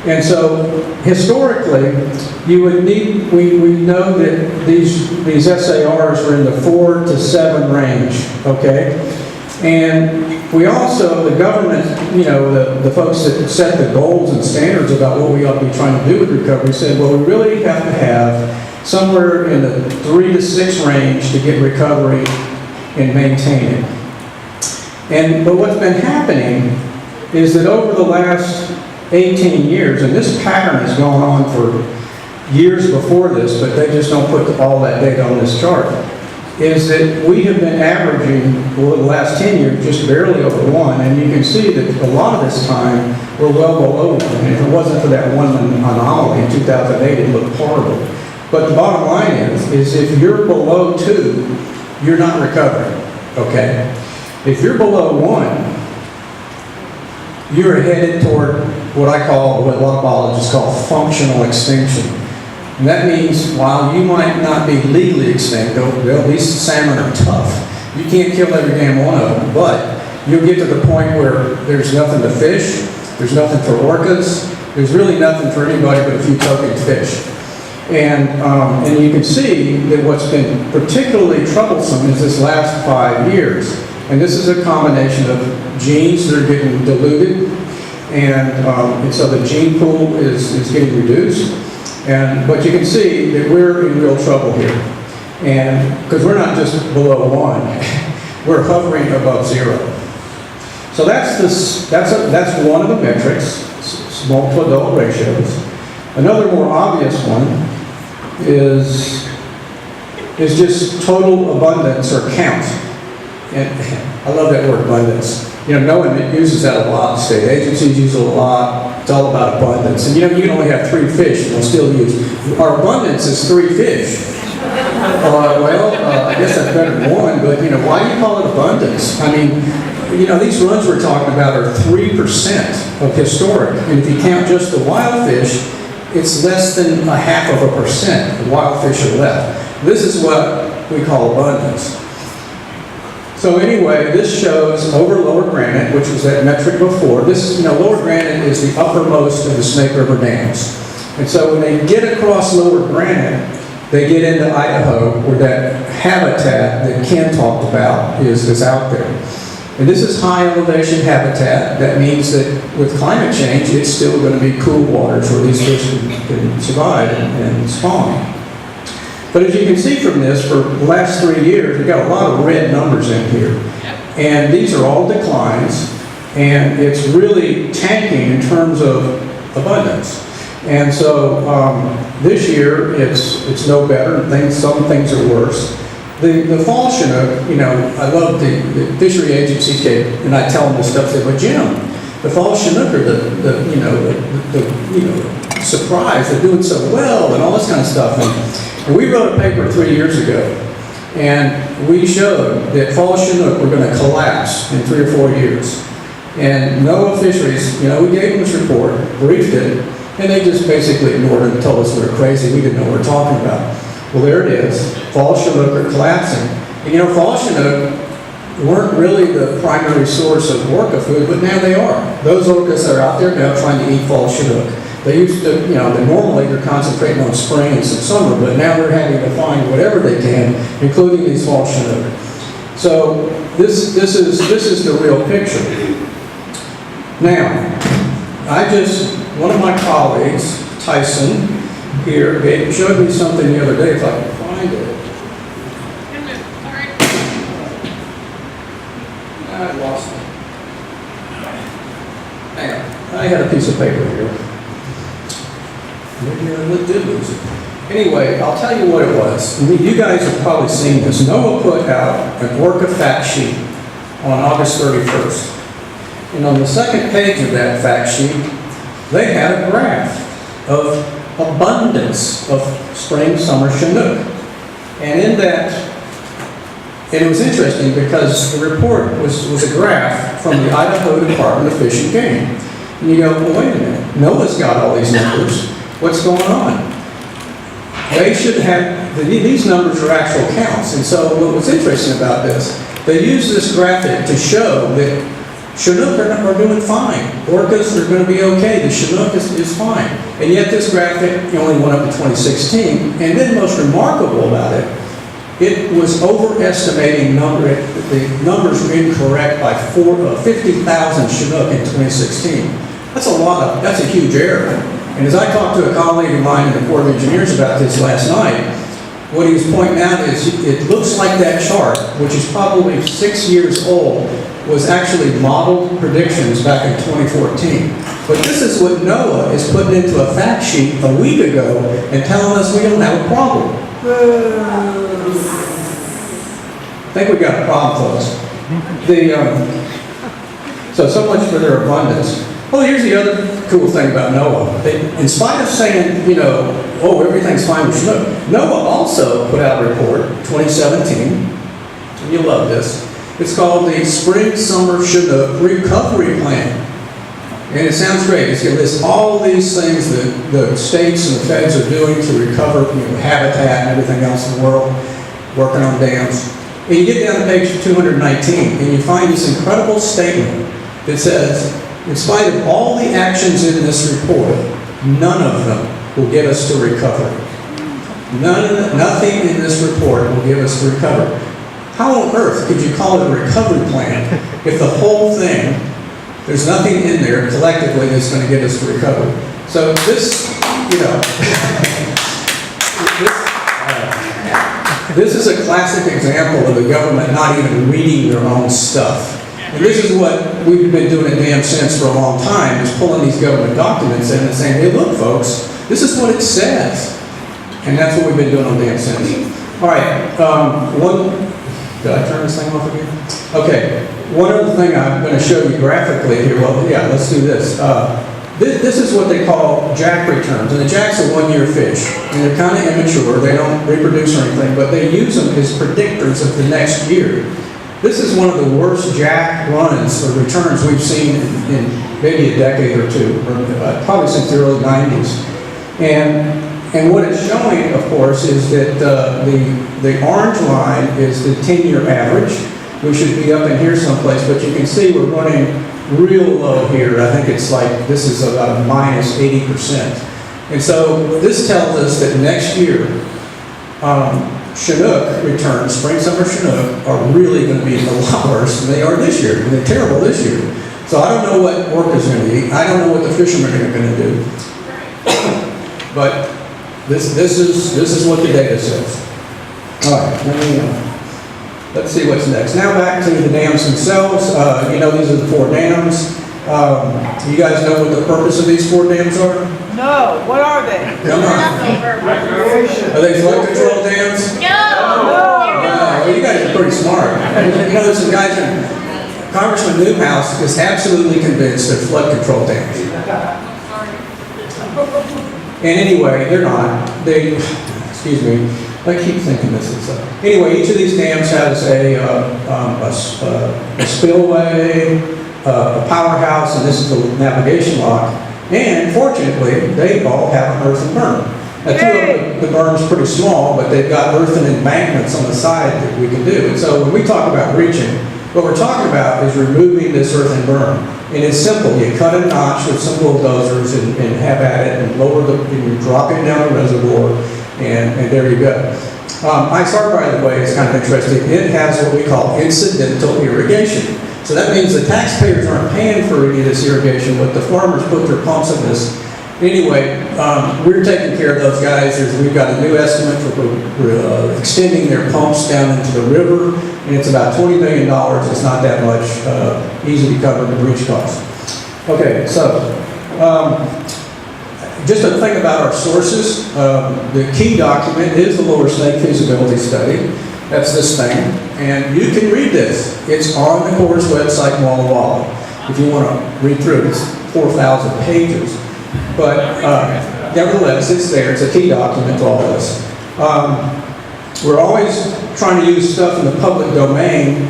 And so historically, you would need, we know that these SARs are in the 4 to 7 range, okay? And we also, the government, you know, the folks that set the goals and standards about what we ought to be trying to do with recovery said, well, we really have to have somewhere in the 3 to 6 range to get recovery and maintain it. But what's been happening is that over the last 18 years, and this pattern has gone on for years before this, but they just don't put all that data on this chart, is that we have been averaging, well, the last 10 years, just barely over 1, and you can see that a lot of this time, we're well below 1. And if it wasn't for that one anomaly in 2008, it looked horrible. But the bottom line is if you're below 2, you're not recovering, okay? If you're below 1, you're headed toward what I call, what a lot of biologists call functional extinction. And that means while you might not be legally extinct, though at least salmon are tough, you can't kill every damn one of them, but you'll get to the point where there's nothing to fish, there's nothing for orcas, there's really nothing for anybody but a few token fish. And you can see that what's been particularly troublesome is this last 5 years. And this is a combination of genes that are getting diluted, and so the gene pool is getting reduced. But you can see that we're in real trouble here. And because we're not just below 1, we're hovering above 0. So that's one of the metrics, smolt to adult ratios. Another more obvious one is just total abundance or count. And I love that word, abundance. You know, no one uses that a lot. State agencies use it a lot. It's all about abundance. And you know, you can only have 3 fish and they'll still use. Our abundance is 3 fish. I guess that's better than 1, but you know, why do you call it abundance? I mean, you know, these runs we're talking about are 3% of historic. And if you count just the wild fish, it's less than 0.5% of wild fish are left. This is what we call abundance. So anyway, this shows over Lower Granite, which was that metric before. This is, you know, Lower Granite is the uppermost of the Snake River dams. And so when they get across Lower Granite, they get into Idaho, where that habitat that Ken talked about is out there. And this is high elevation habitat. That means that with climate change, it's still going to be cool waters where these fish can survive and spawn. But as you can see from this, for the last 3 years, we've got a lot of red numbers in here. And these are all declines, and it's really tanking in terms of abundance. And so this year, it's no better. Some things are worse. The fall Chinook, you know, I love the fishery agencies, and I tell them this stuff, they say, but Jim, the fall Chinook are the surprise, they're doing so well, and all this kind of stuff. And we wrote a paper 3 years ago, and we showed that fall Chinook were going to collapse in 3 or 4 years. And NOAA Fisheries, you know, we gave them this report, briefed it, and they just basically ignored it and told us we were crazy, we didn't know what we were talking about. Well, there it is. Fall Chinook are collapsing. And you know, fall Chinook weren't really the primary source of orca food, but now they are. Those orcas that are out there now trying to eat fall Chinook. They used to, you know, normally they're concentrating on spring and some summer, but now they're having to find whatever they can, including these fall Chinook. So this is the real picture. Now, one of my colleagues, Tyson, here, showed me something the other day, if I can find it. I lost it. Hang on, I had a piece of paper here. Maybe I did lose it. Anyway, I'll tell you what it was. You guys have probably seen this. NOAA put out an orca fact sheet on August 31st. And on the second page of that fact sheet, they had a graph of abundance of spring, summer Chinook. And in that, and it was interesting because the report was a graph from the Idaho Department of Fish and Game. And you go, well, wait a minute, NOAA's got all these numbers. What's going on? They should have, these numbers are actual counts. And so what was interesting about this, they used this graphic to show that Chinook are doing fine. Orcas are going to be okay. The Chinook is fine. And yet this graphic only went up to 2016. And then most remarkable about it, it was overestimating the numbers were incorrect by 50,000 Chinook in 2016. That's a huge error. And as I talked to a colleague of mine in the Corps of Engineers about this last night, what he was pointing out is it looks like that chart, which is probably 6 years old, was actually modeled predictions back in 2014. But this is what NOAA is putting into a fact sheet a week ago and telling us we don't have a problem. I think we got a problem, folks. So much for their abundance. Well, here's the other cool thing about NOAA. In spite of saying, you know, oh, everything's fine with Chinook, NOAA also put out a report, 2017, and you'll love this. It's called the Spring Summer Chinook Recovery Plan. And it sounds great. It's going to list all these things that the states and the feds are doing to recover, you know, habitat and everything else in the world, working on dams. And you get down to page 219, and you find this incredible statement that says, in spite of all the actions in this report, none of them will get us to recovery. Nothing in this report will get us to recovery. How on earth could you call it a recovery plan if the whole thing, there's nothing in there collectively that's going to get us to recovery? So this, you know, this is a classic example of the government not even reading their own stuff. And this is what we've been doing at Dam Sense for a long time, is pulling these government documents in and saying, hey, look, folks, this is what it says. And that's what we've been doing on Dam Sense. All right, did I turn this thing off again? Okay, one other thing I'm going to show you graphically here. Well, yeah, let's do this. This is what they call jack returns. And the jack's a one-year fish. And they're kind of immature. They don't reproduce or anything, but they use them as predictors of the next year. This is one of the worst jack runs or returns we've seen in maybe a decade or two, or probably since the early 90s. And what it's showing, of course, is that the orange line is the 10-year average. We should be up in here someplace, but you can see we're running real low here. I think it's like, this is about a minus 80%. And so this tells us that next year, Chinook returns, spring, summer Chinook, are really going to be a lot worse than they are this year. And they're terrible this year. So I don't know what orcas are going to eat. I don't know what the fishermen are going to do. But this is what the data says. All right, let's see what's next. Now back to the dams themselves. You know, these are the 4 dams. You guys know what the purpose of these 4 dams are? No, what are they? Come on. Are they flood control dams? Well, you guys are pretty smart. You know, there's some guys Congressman Newhouse is absolutely convinced they're flood control dams. And anyway, they're not. Excuse me, I keep thinking this is anyway, each of these dams has a spillway, a powerhouse, and this is the navigation lock. And fortunately, they all have an earthen berm. Now, 2 of the berms pretty small, but they've got earthen embankments on the side that we can do. And so when we talk about breaching, what we're talking about is removing this earthen berm. And it's simple. You cut a notch with some bulldozers and have at it and lower and you drop it down the reservoir, and there you go. ISAR, by the way, is kind of interesting. It has what we call incidental irrigation. So that means the taxpayers aren't paying for any of this irrigation, but the farmers put their pumps in this. Anyway, we're taking care of those guys. We've got a new estimate for extending their pumps down into the river, and it's about $20 million. It's not that much, easily covered the breach costs. Okay, so just a thing about our sources. The key document is the Lower Snake Feasibility Study. That's this thing, and you can read this. It's on the Corps' website, Walla Walla. If you want to read through it, it's 4,000 pages. But nevertheless, it's there. It's a key document to all of this. We're always trying to use stuff in the public domain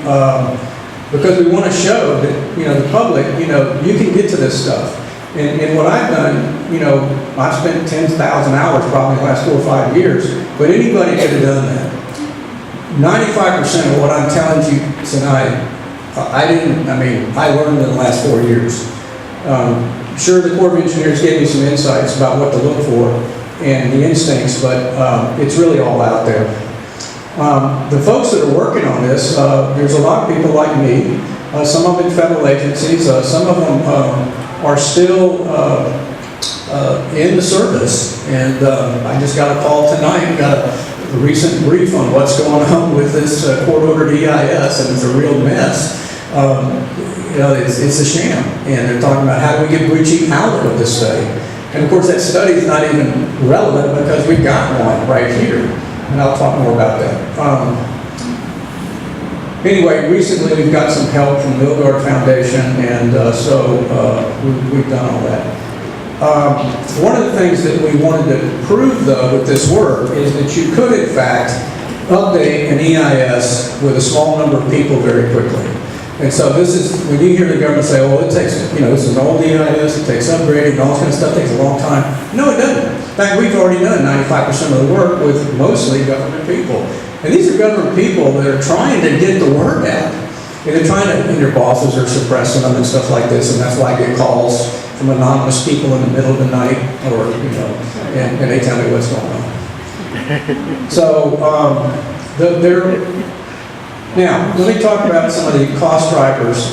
because we want to show that, you know, the public, you know, you can get to this stuff. And what I've done, you know, I've spent 10,000 hours probably the last 4 or 5 years, but anybody could have done that. 95% of what I'm telling you tonight, I learned in the last 4 years. Sure, the Corps of Engineers gave me some insights about what to look for and the instincts, but it's really all out there. The folks that are working on this, there's a lot of people like me, some of them in federal agencies, some of them are still in the service, and I just got a call tonight, got a recent brief on what's going on with this court-ordered EIS, and it's a real mess. You know, it's a sham, and they're talking about how do we get breaching out of this study. And of course, that study is not even relevant because we've got one right here, and I'll talk more about that. Anyway, recently we've got some help from the Milgard Foundation, and so we've done all that. One of the things that we wanted to prove, though, with this work is that you could, in fact, update an EIS with a small number of people very quickly. And so this is, when you hear the government say, oh, it takes, you know, this is an old EIS, it takes upgrading, and all this kind of stuff, takes a long time. No, it doesn't. In fact, we've already done 95% of the work with mostly government people. And these are government people that are trying to get the word out. And they're trying to, and their bosses are suppressing them and stuff like this, and that's why I get calls from anonymous people in the middle of the night, or, you know, and they tell me what's going on. So, now, let me talk about some of the cost drivers.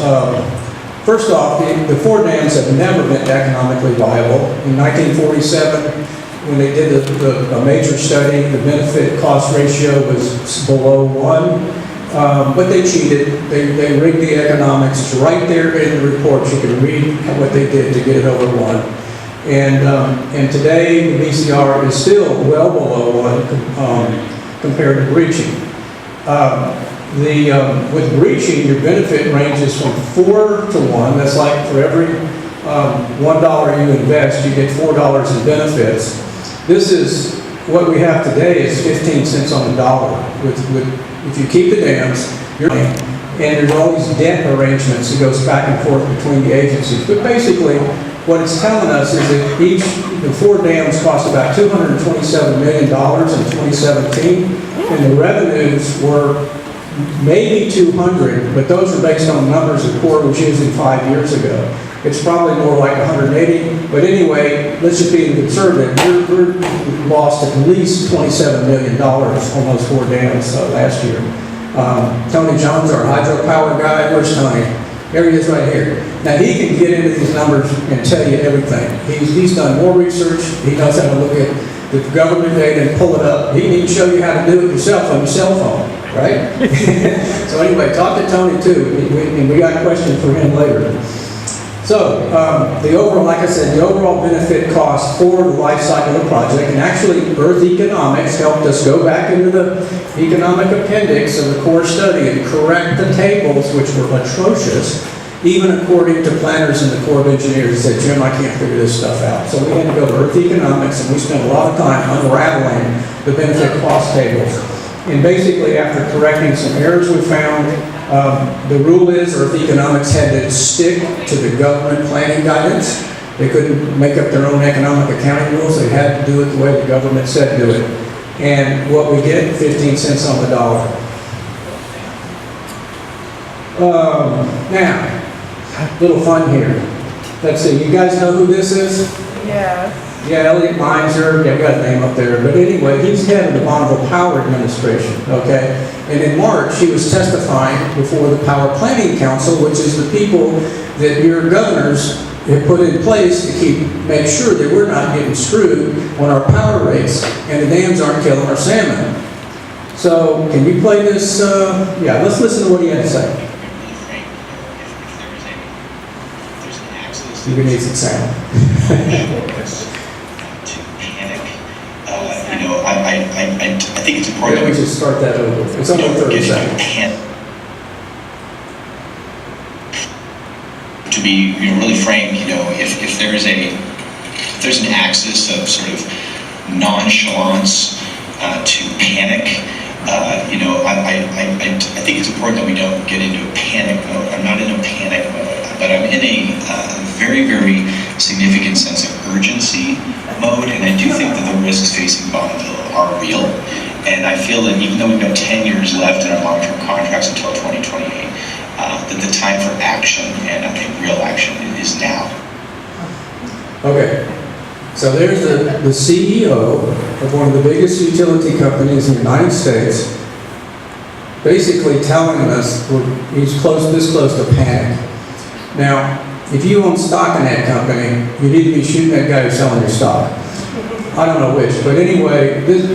First off, the 4 dams have never been economically viable. In 1947, when they did a major study, the benefit-cost ratio was below 1, but they cheated. They rigged the economics. It's right there in the report. You can read what they did to get it over 1. And today, the BCR is still well below 1 compared to breaching. With breaching, your benefit ranges from 4 to 1. That's like for every $1 you invest, you get $4 in benefits. This is what we have today is 15 cents on the dollar. If you keep the dams, and there's all these debt arrangements that goes back and forth between the agencies. But basically, what it's telling us is that the 4 dams cost about $227 million in 2017, and the revenues were maybe 200, but those are based on numbers the Corps was using 5 years ago. It's probably more like 180, but anyway, let's just be conservative. We're lost at least $27 million on those 4 dams last year. Tony Jones, our hydropower guy, where's Tony? There he is right here. Now, he can get into these numbers and tell you everything. He's done more research. He knows how to look at the government data and pull it up. He can even show you how to do it yourself on your cell phone, right? So anyway, talk to Tony too, and we got a question for him later. So, the overall, like I said, the overall benefit cost for the life cycle of the project, and actually Earth Economics helped us go back into the economic appendix of the Corps study and correct the tables, which were atrocious, even according to planners and the Corps of Engineers said, Jim, I can't figure this stuff out. So we had to go to Earth Economics, and we spent a lot of time unraveling the benefit cost tables. And basically, after correcting some errors we found, the rule is Earth Economics had to stick to the government planning guidance. They couldn't make up their own economic accounting rules. They had to do it the way the government said do it. And what we get, 15 cents on the dollar. Now, little fun here. Let's see, you guys know who this is? Yes. Yeah, Elliot Meinzer, yeah, we got a name up there. But anyway, he's head of the Bonneville Power Administration, okay? And in March, he was testifying before the Power Planning Council, which is the people that your governors have put in place to make sure that we're not getting screwed on our power rates and the dams aren't killing our salmon. So, can you play this? Yeah, let's listen to what he had to say. You can use it sound. I think it's important. Maybe we should start that over. It's only 30 seconds. To be really frank, if there's an axis of sort of nonchalance to panic, I think it's important that we don't get into a panic mode. I'm not in a panic mode, but I'm in a very, very significant sense of urgency mode, and I do think that the risks facing Bonneville are real. And I feel that even though we've got 10 years left in our long-term contracts until 2028, that the time for action, and I think real action, is now. Okay. So there's the CEO of one of the biggest utility companies in the United States, basically telling us he's this close to panic. Now, if you own stock in that company, you need to be shooting that guy who's selling your stock. I don't know which, but anyway, this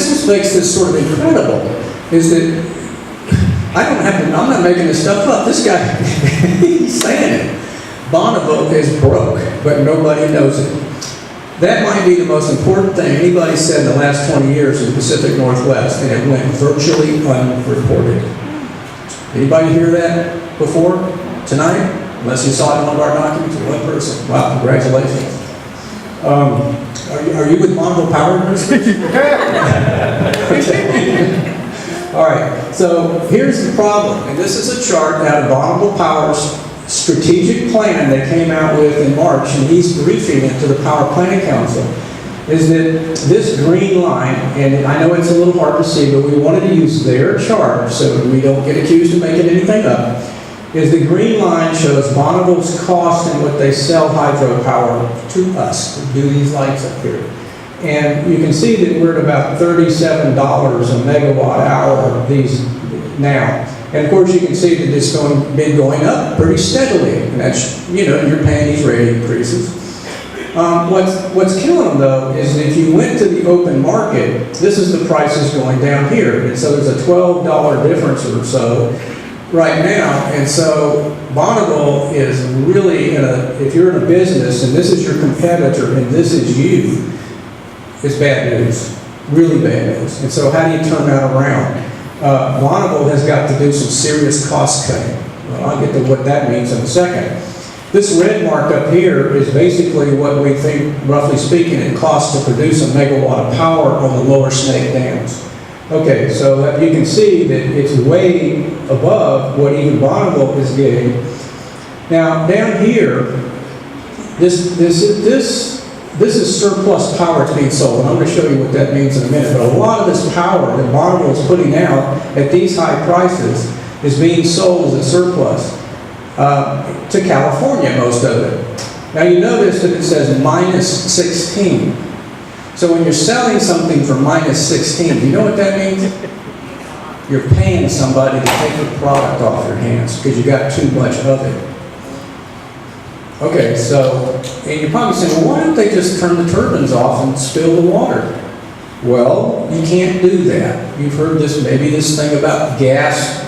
just makes this sort of incredible, is that I'm not making this stuff up. This guy, he's saying it. Bonneville is broke, but nobody knows it. That might be the most important thing anybody said in the last 20 years in the Pacific Northwest, and it went virtually unreported. Anybody hear that before tonight? Unless you saw it in one of our documents, or one person. Wow, congratulations. Are you with Bonneville Power Administration? Okay. All right, so here's the problem, and this is a chart out of Bonneville Power's strategic plan they came out with in March, and he's briefing it to the Power Planning Council, is that this green line, and I know it's a little hard to see, but we wanted to use their chart so we don't get accused of making anything up, is the green line shows Bonneville's cost and what they sell hydropower to us to do these lights up here. And you can see that we're at about $37 a megawatt hour these now. And of course you can see that it's been going up pretty steadily. And that's, you're paying these rate increases. What's killing them though is that if you went to the open market, this is the prices going down here. And so there's a $12 difference or so right now. And so Bonneville is really if you're in a business and this is your competitor and this is you, it's bad news, really bad news. And so how do you turn that around? Bonneville has got to do some serious cost cutting. Well, I'll get to what that means in a second. This red mark up here is basically what we think, roughly speaking, it costs to produce a megawatt of power on the lower Snake dams. Okay, so you can see that it's way above what even Bonneville is getting. Now, down here, this this is surplus power that's being sold, and I'm going to show you what that means in a minute, but a lot of this power that Bonneville is putting out at these high prices is being sold as a surplus to California, most of it. Now you notice that it says minus 16. So when you're selling something for minus 16, do you know what that means? You're paying somebody to take the product off your hands because you got too much of it. Okay, so, and you're probably saying, well, why don't they just turn the turbines off and spill the water? Well, you can't do that. You've heard this, maybe this thing about gas,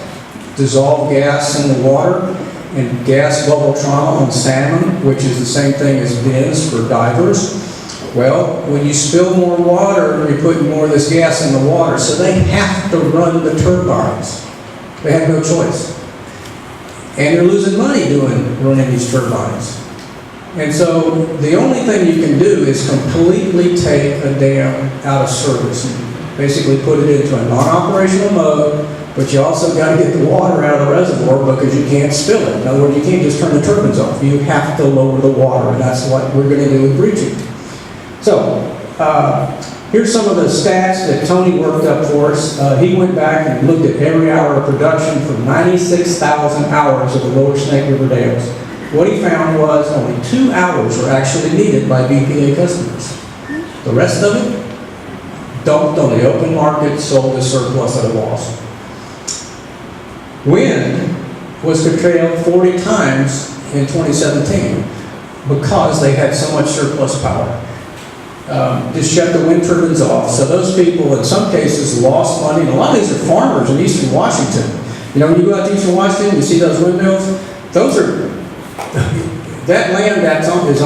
dissolved gas in the water, and gas bubble trauma on salmon, which is the same thing as bins for divers. Well, when you spill more water, you're putting more of this gas in the water, so they have to run the turbines. They have no choice. And they're losing money running these turbines. And so the only thing you can do is completely take a dam out of service. Basically put it into a non-operational mode, but you also got to get the water out of the reservoir because you can't spill it. In other words, you can't just turn the turbines off. You have to lower the water, and that's what we're going to do with breaching. So, here's some of the stats that Tony worked up for us. He went back and looked at every hour of production from 96,000 hours of the Lower Snake River dams. What he found was only 2 hours were actually needed by BPA customers. The rest of it, dumped on the open market, sold as surplus at a loss. Wind was curtailed 40 times in 2017 because they had so much surplus power. Just shut the wind turbines off. So those people, in some cases, lost money. And a lot of these are farmers in eastern Washington. You know, when you go out to eastern Washington, you see those windmills. Those are, that land that's on is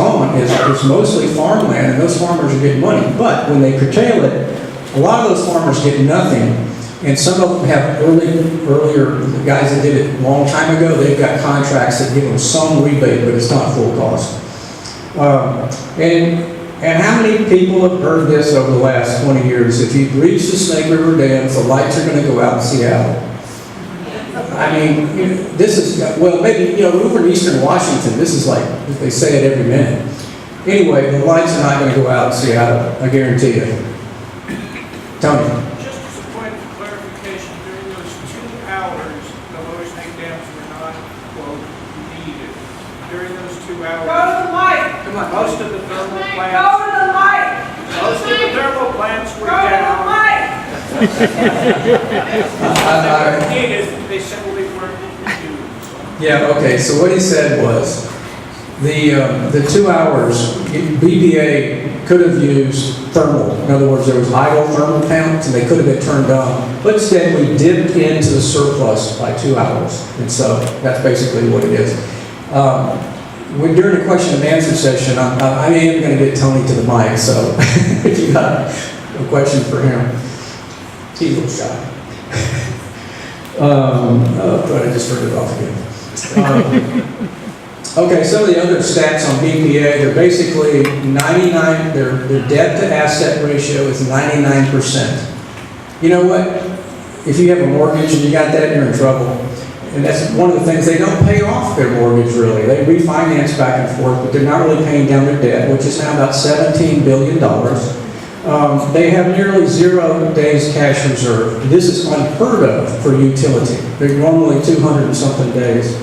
mostly farmland, and those farmers are getting money. But when they curtail it, a lot of those farmers get nothing. And some of them have earlier, the guys that did it a long time ago, they've got contracts that give them some rebate, but it's not full cost. And how many people have heard this over the last 20 years? If you breach the Snake River dams, the lights are going to go out in Seattle. I mean, this is, well, maybe, over in eastern Washington, this is like, they say it every minute. Anyway, the lights are not going to go out in Seattle, I guarantee you. Tony. Just as a point of clarification, during those 2 hours, the Lower Snake dams were not, quote, needed. During those 2 hours. Go to the mic. Come on, most of the thermal Go plants. to the mic. Most of the thermal plants were Go to the down. mic. They simply weren't used. Yeah, okay, so what he said was, the 2 hours, BPA could have used thermal. In other words, there was idle thermal plants and they could have been turned on. But instead, we dipped into the surplus by 2 hours. And so that's basically what it is. During the question and answer session, I am going to get Tony to the mic, so if you got a question for him, he's a little shy. But I just turned it off again. Okay, some of the other stats on BPA, they're basically 99, their debt to asset ratio is 99%. You know what? If you have a mortgage and you got that, you're in trouble. And that's one of the things, they don't pay off their mortgage really. They refinance back and forth, but they're not really paying down their debt, which is now about $17 billion. They have nearly 0 days cash reserve. This is unheard of for utility. They're normally 200 and something days.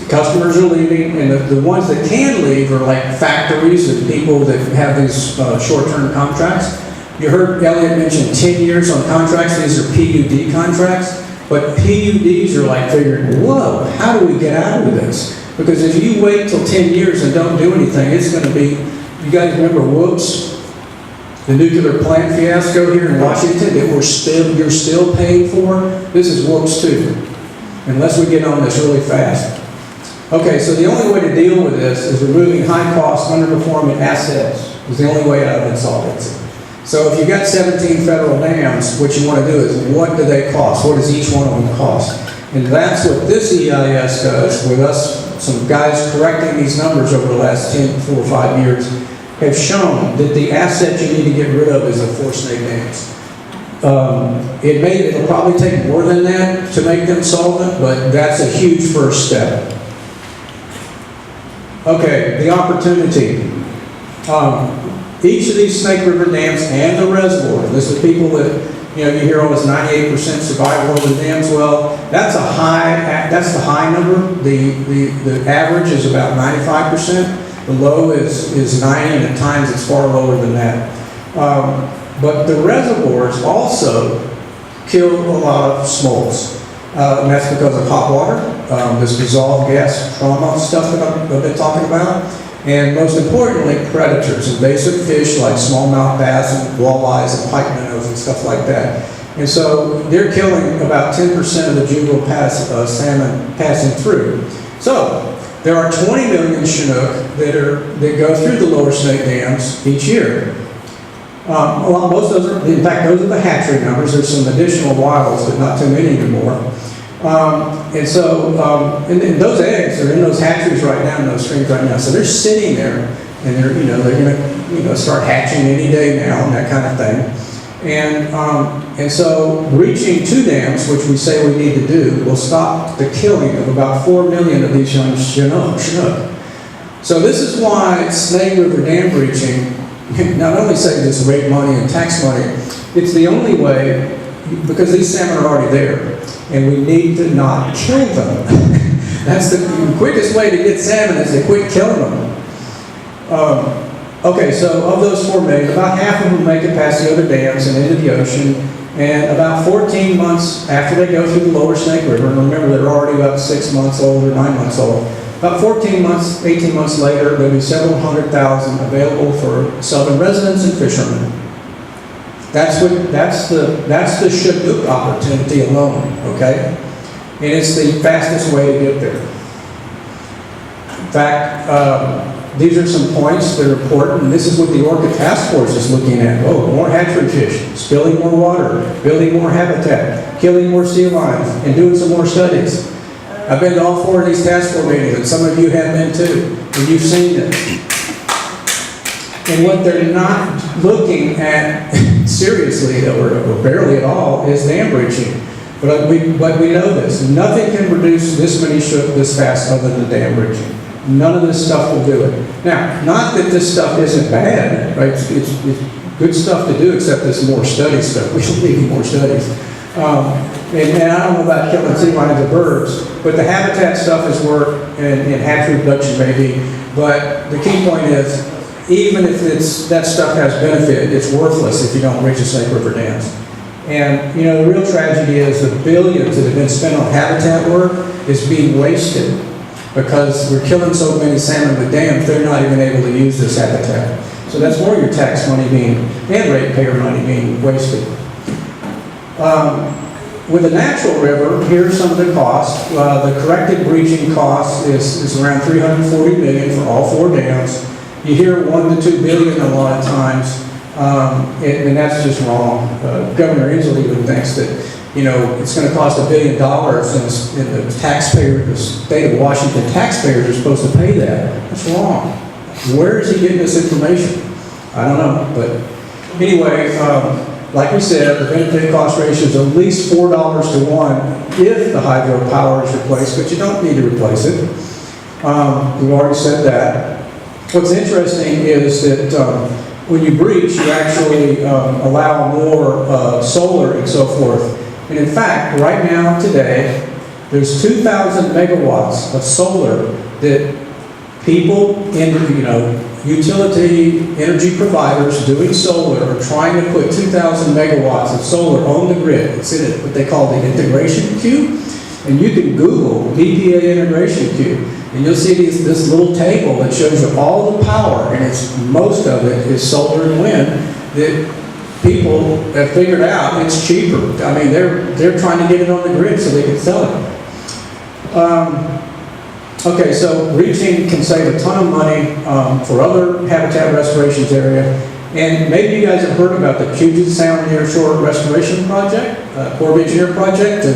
Customers are leaving, and the ones that can leave are like factories and people that have these short-term contracts. You heard Elliot mention 10 years on contracts. These are PUD contracts. But PUDs are like figuring, whoa, how do we get out of this? Because if you wait till 10 years and don't do anything, it's going to be, you guys remember Whoops? The nuclear plant fiasco here in Washington that you're still paying for? This is Whoops too, unless we get on this really fast. Okay, so the only way to deal with this is removing high-cost, underperforming assets is the only way out of insolvency. So if you've got 17 federal dams, what you want to do is, what do they cost? What does each one of them cost? And that's what this EIS does with us, some guys correcting these numbers over the last 4 or 5 years, have shown that the asset you need to get rid of is the 4 snake dams. It'll probably take more than that to make them solvent, but that's a huge first step. Okay, the opportunity. Each of these Snake River dams and the reservoir, this is people that, you hear almost 98% survival of the dams. Well, that's the high number. The average is about 95%. The low is 90, and at times it's far lower than that. But the reservoirs also kill a lot of smolts. And that's because of hot water, this dissolved gas trauma stuff that I've been talking about. And most importantly, predators, invasive fish like smallmouth bass and walleyes and pike minnows and stuff like that. And so they're killing about 10% of the juvenile salmon passing through. So there are 20 million Chinook that go through the lower Snake dams each year. Most of those are, in fact, those are the hatchery numbers. There's some additional wilds, but not too many anymore. And those eggs are in those hatcheries right now, in those streams right now. So they're sitting there, and they're going to start hatching any day now, and that kind of thing. And so reaching 2 dams, which we say we need to do, will stop the killing of about 4 million of these young Chinook. So this is why Snake River dam breaching not only saves us rate money and tax money, it's the only way, because these salmon are already there, and we need to not kill them. That's the quickest way to get salmon is to quit killing them. Okay, so of those 4 million, about half of them make it past the other dams and into the ocean, and about 14 months after they go through the lower Snake River, and remember they're already about 6 months old or 9 months old, about 14 months, 18 months later, there'll be several 100,000 available for southern residents and fishermen. That's the Chinook opportunity alone, okay? And it's the fastest way to get there. In fact, these are some points that are important, and this is what the Orca Task Force is looking at. Oh, more hatchery fish, spilling more water, building more habitat, killing more sea lions, and doing some more studies. I've been to all 4 of these task force meetings, and some of you have been too, and you've seen this. And what they're not looking at seriously, or barely at all, is dam breaching. But we know this. Nothing can produce this many Chinook this fast other than dam breaching. None of this stuff will do it. Now, not that this stuff isn't bad, right? It's good stuff to do, except there's more study stuff. We don't need more studies. And I don't know about killing sea lions or birds, but the habitat stuff is work, and hatchery production maybe. But the key point is, even if that stuff has benefit, it's worthless if you don't reach the Snake River dams. And the real tragedy is the billions that have been spent on habitat work is being wasted because we're killing so many salmon with dams, they're not even able to use this habitat. So that's more your tax money and ratepayer money being wasted. With a natural river, here's some of the costs. The corrected breaching cost is around $340 million for all 4 dams. You hear $1 to $2 billion a lot of times, and that's just wrong. Governor Inslee even thinks that it's going to cost $1 billion, and the taxpayer, the state of Washington taxpayers are supposed to pay that. That's wrong. Where is he getting this information? I don't know, but anyway. Like we said, the benefit cost ratio is at least $4 to 1 if the hydropower is replaced, but you don't need to replace it. We've already said that. What's interesting is that when you breach, you actually allow more solar and so forth. And in fact, right now, today, there's 2,000 megawatts of solar that people in, utility energy providers doing solar are trying to put 2,000 megawatts of solar on the grid. It's in what they call the integration queue. And you can Google EPA integration queue, and you'll see this little table that shows you all the power, and most of it is solar and wind that people have figured out it's cheaper. I mean, they're trying to get it on the grid so they can sell it. Okay, so breaching can save a ton of money for other habitat restorations area. And maybe you guys have heard about the Puget Sound Nearshore Restoration Project, Corps of Engineer project to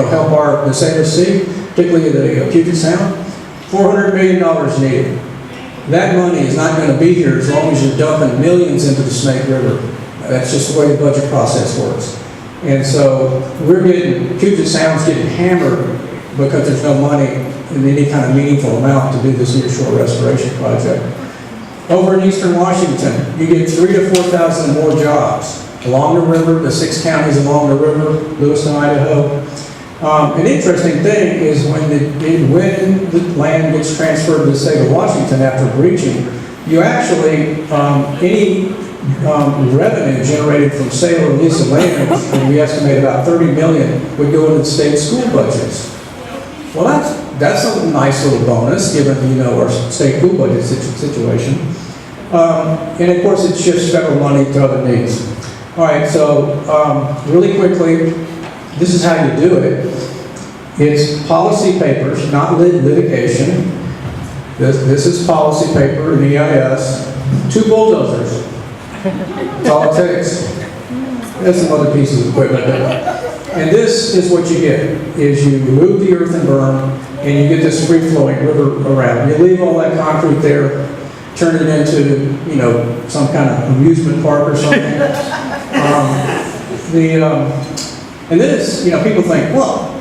help the Salish Sea, particularly the Puget Sound. $400 million needed. That money is not going to be here as long as you're dumping millions into the Snake River. That's just the way the budget process works. And so Puget Sound's getting hammered because there's no money in any kind of meaningful amount to do this nearshore restoration project. Over in eastern Washington, you get 3,000 to 4,000 more jobs along the river, the 6 counties along the river, Lewiston, Idaho. An interesting thing is when the land gets transferred to the state of Washington after breaching, you actually, any revenue generated from sale or lease of land, and we estimate about 30 million, would go into the state school budgets. Well, that's a nice little bonus, given, our state school budget situation. And of course, it shifts federal money to other needs. All right, so really quickly, this is how you do it. It's policy papers, not litigation. This is policy paper in EIS. 2 bulldozers. That's all it takes. There's some other pieces of equipment. And this is what you get, is you remove the earth and berm, and you get this free-flowing river around. You leave all that concrete there, turn it into, some kind of amusement park or something. And this, people think, well,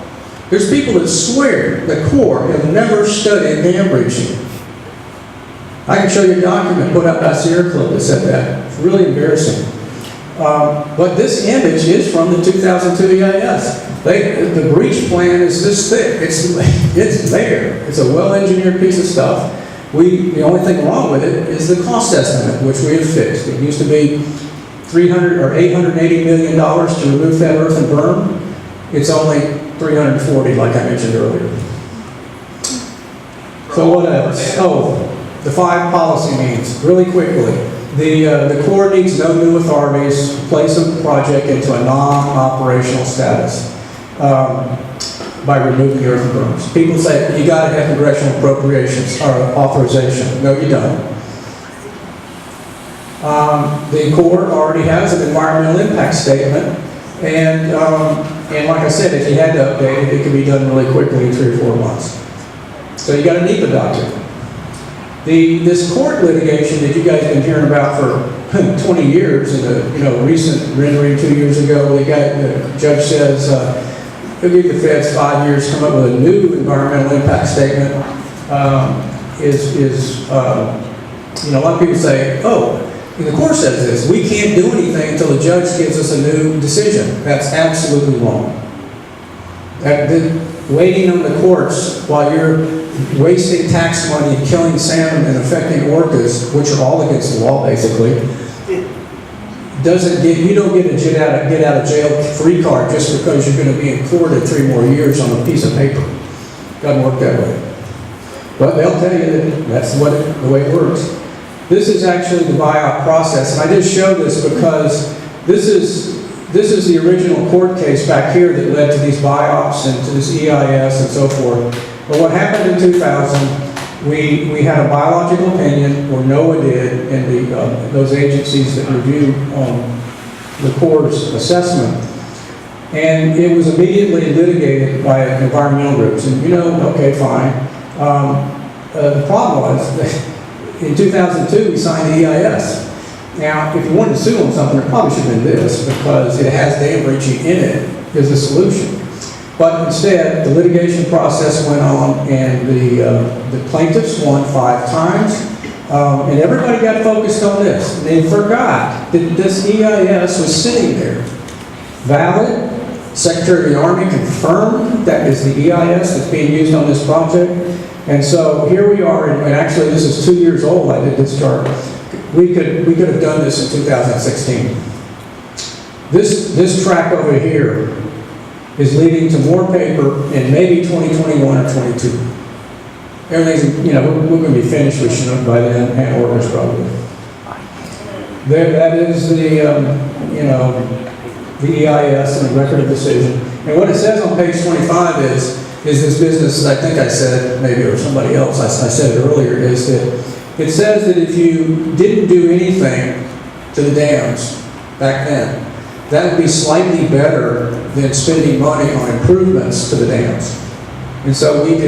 there's people that swear the Corps have never studied dam breaching. I can show you a document put out by Sierra Club that said that. It's really embarrassing. But this image is from the 2002 EIS. The breach plan is this thick. It's there. It's a well-engineered piece of stuff. The only thing wrong with it is the cost estimate, which we have fixed. It used to be $300 or $880 million to remove that earth and berm. It's only $340, like I mentioned earlier. So what else? Oh, the 5 policy needs, really quickly. The Corps needs no new authorities to place a project into a non-operational status by removing the earth and berms. People say, you got to have congressional appropriations or authorization. No, you don't. The Corps already has an environmental impact statement, and like I said, if you had to update it, it could be done really quickly in 3 or 4 months. So you got a NEPA document. This court litigation that you guys have been hearing about for 20 years, in a recent rendering 2 years ago, the judge says he'll give the feds 5 years to come up with a new environmental impact statement. A lot of people say, oh, and the court says this, we can't do anything until the judge gives us a new decision. That's absolutely wrong. Waiting on the courts while you're wasting tax money, killing salmon, and affecting orcas, which are all against the law, basically, you don't get a get out of jail free card just because you're going to be in court in 3 more years on a piece of paper. Doesn't work that way. But they'll tell you that that's the way it works. This is actually the buyout process, and I just show this because this is the original court case back here that led to these buyouts and to this EIS and so forth. But what happened in 2000, we had a biological opinion, or NOAA did, and those agencies that review the Corps' assessment. And it was immediately litigated by environmental groups. And okay, fine. The problem was, in 2002, we signed the EIS. Now, if you wanted to sue on something, it probably should have been this, because it has dam breaching in it as a solution. But instead, the litigation process went on, and the plaintiffs won 5 times, and everybody got focused on this. And they forgot that this EIS was sitting there, valid. Secretary of the Army confirmed that is the EIS that's being used on this project. And so here we are, and actually this is 2 years old. I did this chart. We could have done this in 2016. This track over here is leading to more paper in maybe 2021 or 22. Everything's, we're going to be finished with Chinook by then, and orders probably. That is the EIS and the record of decision. And what it says on page 25 is this business, I think I said, maybe, or somebody else, I said it earlier, is that it says that if you didn't do anything to the dams back then, that would be slightly better than spending money on improvements to the dams. And so we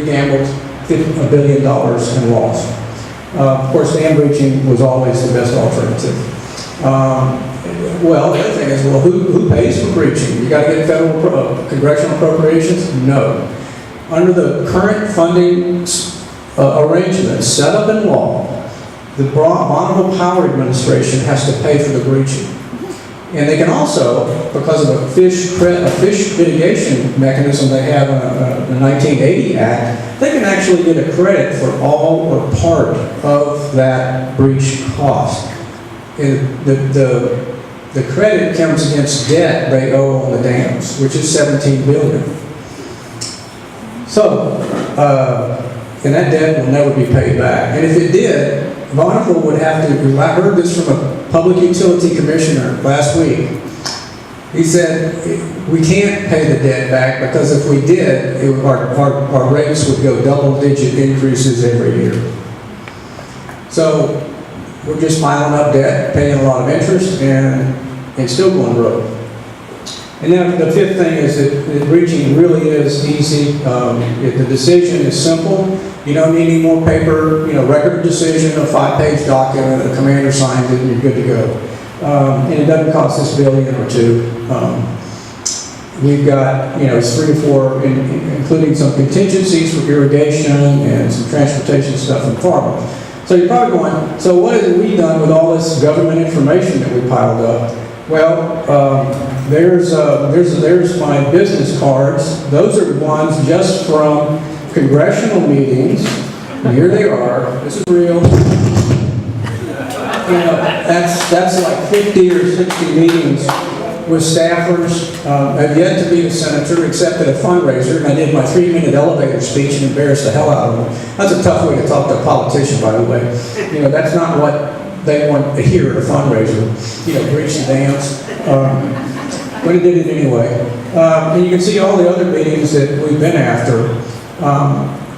gambled $1 billion and lost. Of course, dam breaching was always the best alternative. Well, the other thing is, who pays for breaching? You got to get federal congressional appropriations? No. Under the current funding arrangements set up in law, the Bonneville Power Administration has to pay for the breaching. And they can also, because of a fish mitigation mechanism they have in the 1980 Act, they can actually get a credit for all or part of that breach cost. And the credit comes against debt they owe on the dams, which is $17 billion. So, and that debt will never be paid back. And if it did, Bonneville would have to, I heard this from a public utility commissioner last week. He said, we can't pay the debt back because if we did, our rates would go double-digit increases every year. So we're just piling up debt, paying a lot of interest, and still going broke. And then the fifth thing is that breaching really is easy. If the decision is simple, you don't need any more paper, record of decision, a 5-page document, a commander signs it, and you're good to go. And it doesn't cost us $1 billion or $2 billion. We've got, 3 to 4, including some contingencies for irrigation and some transportation stuff and farming. So you're probably going, so what have we done with all this government information that we piled up? Well, there's my business cards. Those are ones just from congressional meetings. And here they are. This is real. That's like 50 or 60 meetings with staffers. I've yet to be a senator except at a fundraiser, and I did my 3-minute elevator speech and embarrassed the hell out of them. That's a tough way to talk to a politician, by the way. That's not what they want to hear at a fundraiser. Breach the dams. But it did it anyway. And you can see all the other meetings that we've been after.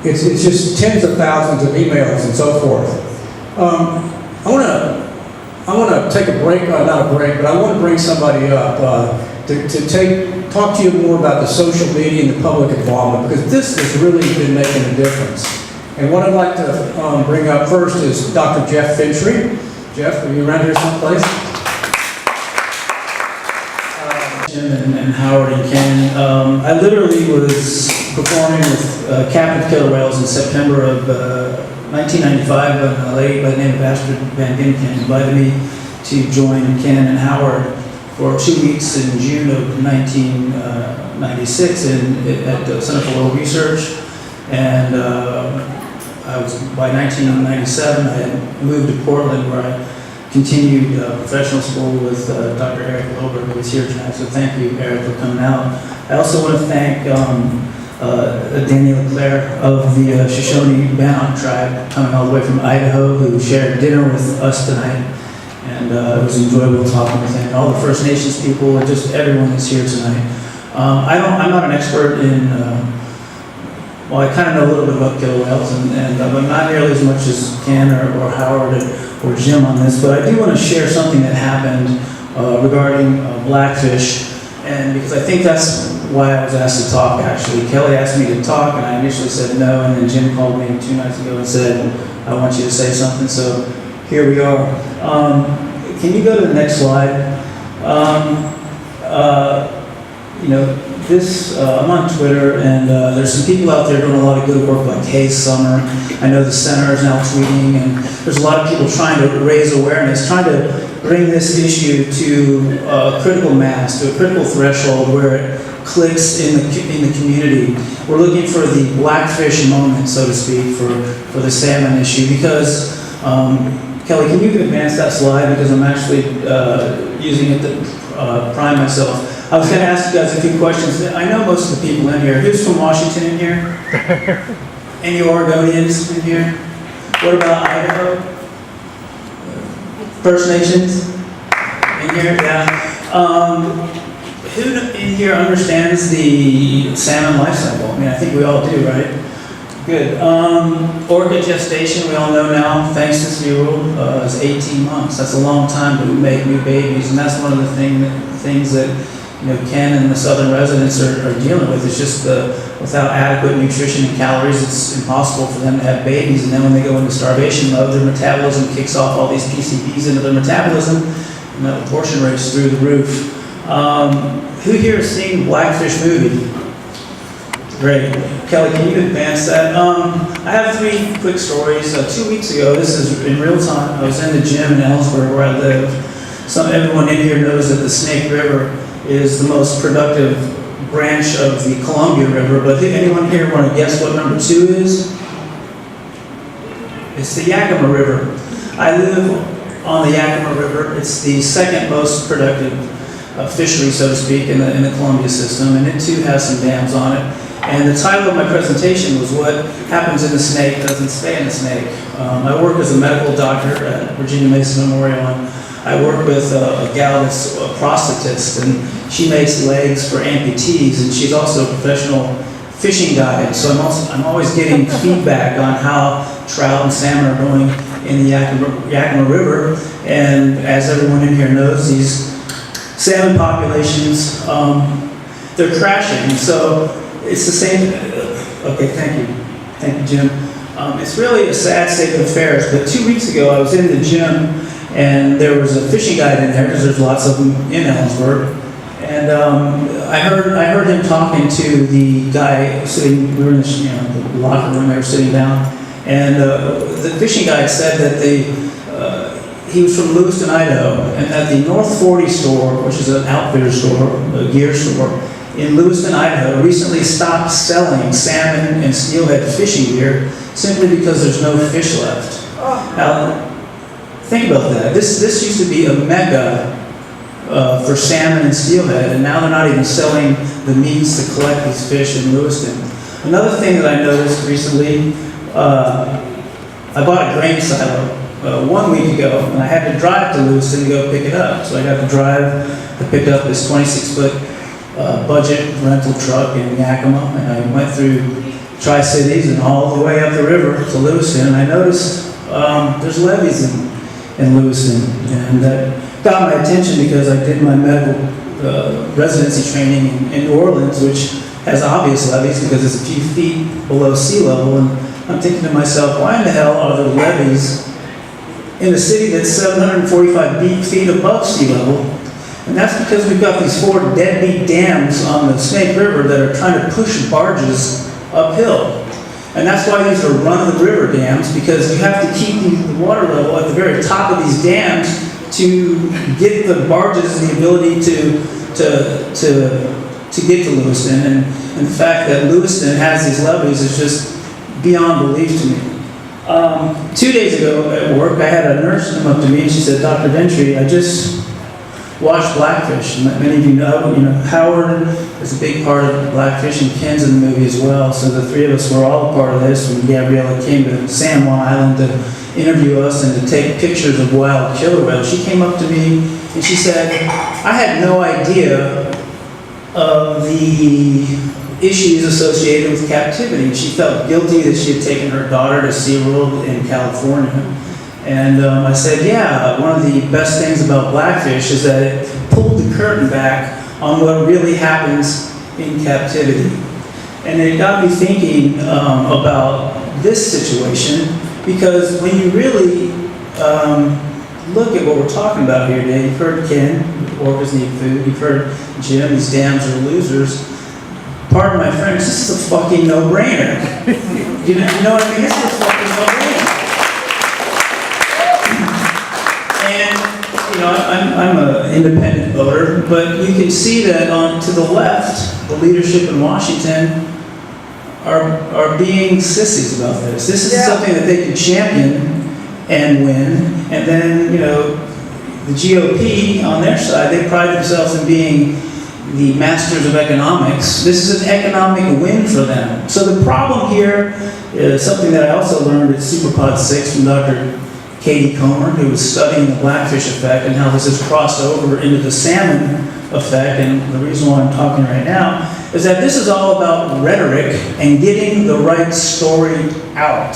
It's just tens of thousands of emails and so forth. I want to take a break, not a break, but I want to bring somebody up to talk to you more about the social media and the public involvement, because this has really been making a difference. And what I'd like to bring up first is Dr. Jeff Fintry. Jeff, are you around here someplace? Jim and Howard and Ken. I literally was performing with Captain Killer Whales in September of 1995 when a lady by the name of Astrid Van Ginken invited me to join Ken and Howard for 2 weeks in June of 1996 at the Center for World Research. And I was, by 1997, I had moved to Portland where I continued professional school with Dr. Eric Wilbur, who is here tonight. So thank you, Eric, for coming out. I also want to thank Daniel Leclerc of the Shoshone Bannock tribe, coming all the way from Idaho, who shared dinner with us tonight. And it was enjoyable talking with him. And all the First Nations people, and just everyone that's here tonight. I'm not an expert in, well, I kind of know a little bit about killer whales, but not nearly as much as Ken or Howard or Jim on this. But I do want to share something that happened regarding blackfish. And because I think that's why I was asked to talk, actually. Kelly asked me to talk, and I initially said no, and then Jim called me 2 nights ago and said, I want you to say something, so here we are. Can you go to the next slide? I'm on Twitter, and there's some people out there doing a lot of good work, like Hayes Summer. I know the center is now tweeting, and there's a lot of people trying to raise awareness, trying to bring this issue to a critical mass, to a critical threshold where it clicks in the community. We're looking for the blackfish moment, so to speak, for the salmon issue, because Kelly, can you advance that slide, because I'm actually using it to prime myself. I was going to ask you guys a few questions. I know most of the people in here. Who's from Washington in here? Any Oregonians in here? What about Idaho? First Nations in here? Yeah. Who in here understands the salmon life cycle? I mean, I think we all do, right? Good. Orca gestation, we all know now, thanks to SeaWorld, is 18 months. That's a long time to make new babies, and that's one of the things that Ken and the southern residents are dealing with. It's just without adequate nutrition and calories, it's impossible for them to have babies. And then when they go into starvation mode, their metabolism kicks off all these PCBs into their metabolism, and that abortion rate's through the roof. Who here has seen the Blackfish movie? Great. Kelly, can you advance that? I have 3 quick stories. 2 weeks ago, this is in real time, I was in the gym in Ellsworth where I live. Everyone in here knows that the Snake River is the most productive branch of the Columbia River, but anyone here want to guess what number 2 is? It's the Yakima River. I live on the Yakima River. It's the second most productive fishery, so to speak, in the Columbia system, and it too has some dams on it. And the title of my presentation was What Happens in the Snake Doesn't Stay in the Snake. I work as a medical doctor at Virginia Mason Memorial, and I work with a gal that's a prosthetist, and she makes legs for amputees, and she's also a professional fishing guide. So I'm always getting feedback on how trout and salmon are doing in the Yakima River. And as everyone in here knows, these salmon populations, they're crashing. So it's the same. Okay, thank you, Jim. It's really a sad state of affairs. But 2 weeks ago, I was in the gym, and there was a fishing guide in there because there's lots of them in Ellsworth. And I heard him talking to the guy sitting. We were in the locker room. They were sitting down, and the fishing guide said that he was from Lewiston, Idaho, and that the North 40 store, which is an outfitter store, a gear store in Lewiston, Idaho, recently stopped selling salmon and steelhead fishing gear simply because there's no fish left. Now, think about that. This used to be a mecca for salmon and steelhead, and now they're not even selling the means to collect these fish in Lewiston. Another thing that I noticed recently, I bought a grain silo 1 week ago, and I had to drive to Lewiston to go pick it up. So I got to drive to pick up this 26-foot budget rental truck in Yakima, and I went through Tri-Cities and all the way up the river to Lewiston, and I noticed there's levees in Lewiston, and that got my attention because I did my medical residency training in New Orleans, which has obvious levees because it's a few feet below sea level, and I'm thinking to myself, why in the hell are there levees in a city that's 745 feet above sea level? And that's because we've got these 4 deadbeat dams on the Snake River that are trying to push barges uphill. And that's why these are run-of-the-river dams, because you have to keep the water level at the very top of these dams to get the barges the ability to get to Lewiston. And the fact that Lewiston has these levees is just beyond belief to me. 2 days ago at work, I had a nurse come up to me and she said, Dr. Ventry, I just watched Blackfish. And many of you know, Howard is a big part of Blackfish, and Ken's in the movie as well. So the 3 of us were all a part of this when Gabriella came to San Juan Island to interview us and to take pictures of wild killer whales. She came up to me and she said, I had no idea of the issues associated with captivity. She felt guilty that she had taken her daughter to SeaWorld in California. And I said, yeah, one of the best things about Blackfish is that it pulled the curtain back on what really happens in captivity. And it got me thinking about this situation, because when you really look at what we're talking about here today, you've heard Ken, orcas need food, you've heard Jim, these dams are losers. Pardon my French, this is a fucking no-brainer. You know what I mean? This is a fucking no-brainer. And, I'm an independent voter, but you can see that to the left, the leadership in Washington are being sissies about this. This is something that they can champion and win, and then, the GOP on their side, they pride themselves in being the masters of economics. This is an economic win for them. So the problem here is something that I also learned at Superpod 6 from Dr. Katie Comer, who was studying the Blackfish effect and how this has crossed over into the salmon effect. And the reason why I'm talking right now is that this is all about rhetoric and getting the right story out.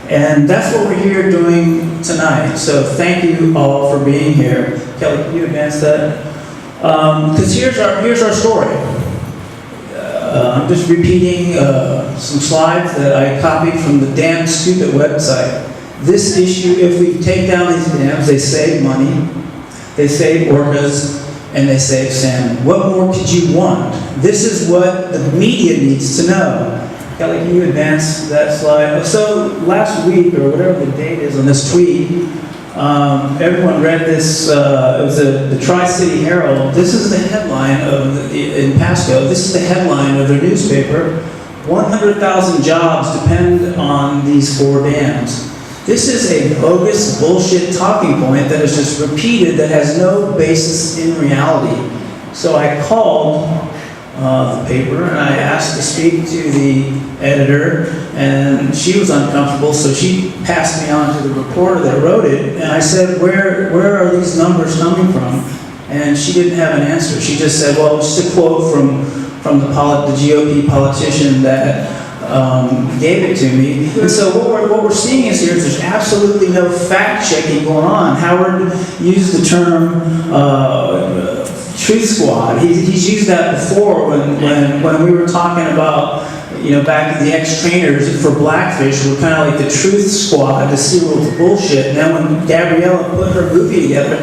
And that's what we're here doing tonight. So thank you all for being here. Kelly, can you advance that? Because here's our story. I'm just repeating some slides that I copied from the Damn Stupid website. This issue, if we take down these dams, they save money, they save orcas, and they save salmon. What more could you want? This is what the media needs to know. Kelly, can you advance that slide? So last week, or whatever the date is on this tweet, everyone read this, it was the Tri-City Herald. This is the headline in Pasco, this is the headline of their newspaper. 100,000 jobs depend on these 4 dams. This is a bogus bullshit talking point that is just repeated that has no basis in reality. So I called the paper and I asked to speak to the editor, and she was uncomfortable, so she passed me on to the reporter that wrote it, and I said, where are these numbers coming from? And she didn't have an answer. She just said, well, just a quote from the GOP politician that gave it to me. And so what we're seeing is here, there's absolutely no fact-checking going on. Howard used the term Truth Squad. He's used that before when we were talking about, back in the ex-trainers for Blackfish, we're kind of like the Truth Squad, the SeaWorld with bullshit. And then when Gabriella put her movie together,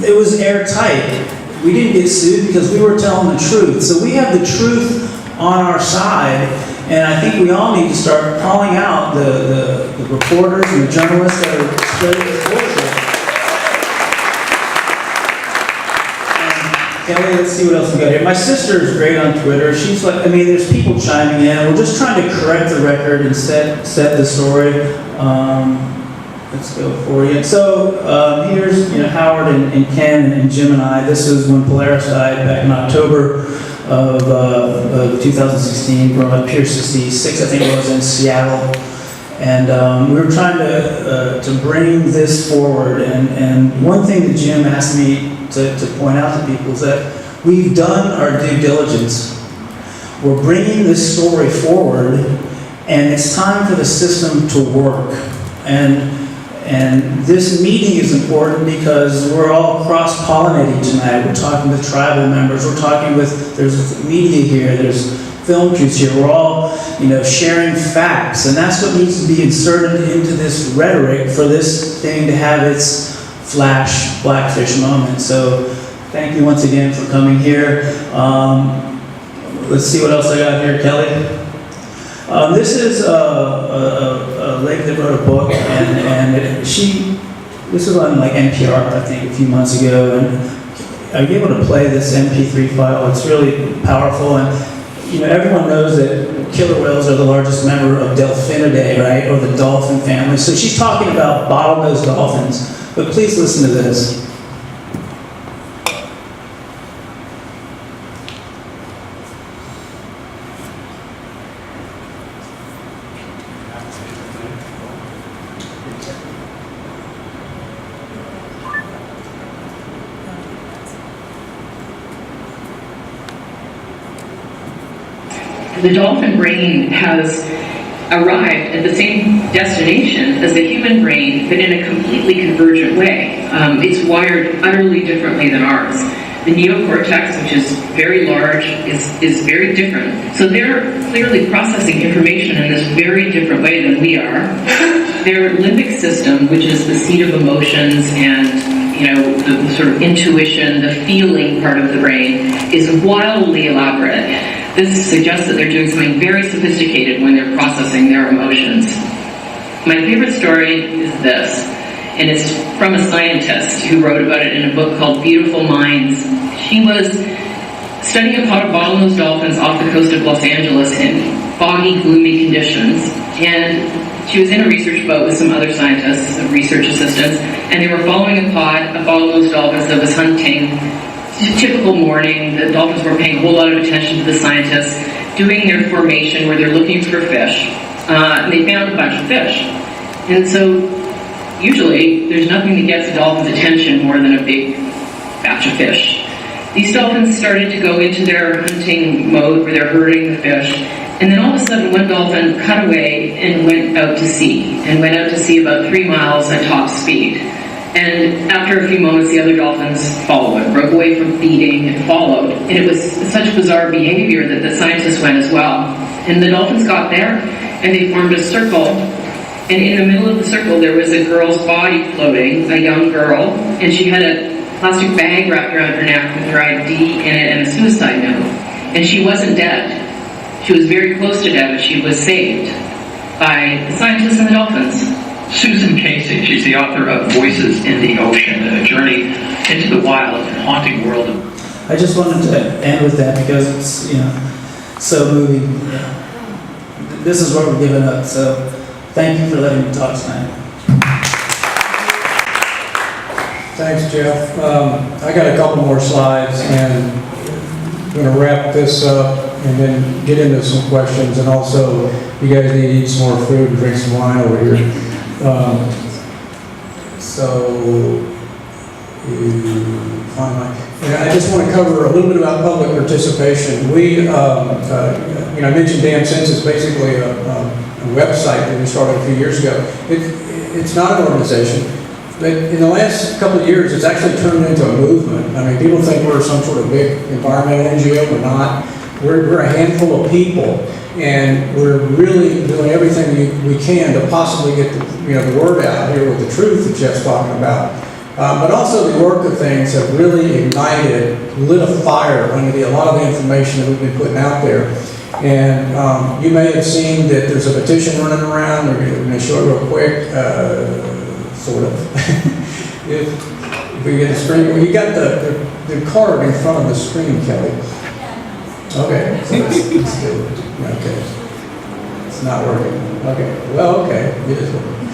it was airtight. We didn't get sued because we were telling the truth. So we have the truth on our side, and I think we all need to start calling out the reporters and the journalists that are spreading this bullshit. Kelly, let's see what else we got here. My sister is great on Twitter. She's like, there's people chiming in. We're just trying to correct the record and set the story. Let's go for you. So here's Howard and Ken and Jim and I. This is when Polaris died back in October of 2016. We're on Pier 66, I think it was, in Seattle. And we were trying to bring this forward. And one thing that Jim asked me to point out to people is that we've done our due diligence. We're bringing this story forward, and it's time for the system to work. And this meeting is important because we're all cross-pollinating tonight. We're talking with tribal members. We're talking with, there's media here, there's film crews here. We're all, sharing facts. And that's what needs to be inserted into this rhetoric for this thing to have its flash Blackfish moment. So thank you once again for coming here. Let's see what else I got here, Kelly. This is a lady that wrote a book, and this was on like NPR, I think, a few months ago, and are you able to play this MP3 file? It's really powerful, and everyone knows that killer whales are the largest member of Delphinidae, right, or the dolphin family. So she's talking about bottlenose dolphins, but please listen to this. The dolphin brain has arrived at the same destination as the human brain, but in a completely convergent way. It's wired utterly differently than ours. The neocortex, which is very large, is very different. So they're clearly processing information in this very different way than we are. Their limbic system, which is the seat of emotions and the sort of intuition, the feeling part of the brain, is wildly elaborate. This suggests that they're doing something very sophisticated when they're processing their emotions. My favorite story is this, and it's from a scientist who wrote about it in a book called Beautiful Minds. She was studying a pod of bottlenose dolphins off the coast of Los Angeles in foggy, gloomy conditions, and she was in a research boat with some other scientists, research assistants, and they were following a pod of bottlenose dolphins that was hunting. Typical morning, the dolphins were paying a whole lot of attention to the scientists, doing their formation where they're looking for fish. And they found a bunch of fish. And so, usually, there's nothing that gets a dolphin's attention more than a big batch of fish. These dolphins started to go into their hunting mode where they're herding the fish. And then all of a sudden, one dolphin cut away and went out to sea. And went out to sea about 3 miles at top speed. And after a few moments, the other dolphins followed, broke away from feeding and followed. And it was such bizarre behavior that the scientists went as well. And the dolphins got there, and they formed a circle. And in the middle of the circle, there was a girl's body floating, a young girl. And she had a plastic bag wrapped around her neck with her ID in it and a suicide note. And she wasn't dead. She was very close to death, but she was saved by the scientists and the dolphins. Susan Casey, she's the author of Voices in the Ocean, a journey into the wild and haunting world of... I just wanted to end with that because it's, so moving. This is what we're giving up, so thank you for letting me talk tonight. Thanks, Jeff. I got a couple more slides, and I'm going to wrap this up and then get into some questions. And also, you guys need to eat some more food and drink some wine over here. I just want to cover a little bit about public participation. I mentioned Dam Sense is basically a website that we started a few years ago. It's not an organization, but in the last couple of years, it's actually turned into a movement. I mean, people think we're some sort of big environmental NGO. We're not. We're a handful of people, and we're really doing everything we can to possibly get the word out here with the truth that Jeff's talking about. But also the work of things have really ignited, lit a fire under a lot of the information that we've been putting out there. And you may have seen that there's a petition running around. We're going to show it real quick, sort of. if we get the screen, well, you got the card in front of the screen, Kelly. Okay, so let's do it. Okay, it's not working. Okay, well, okay, it is working.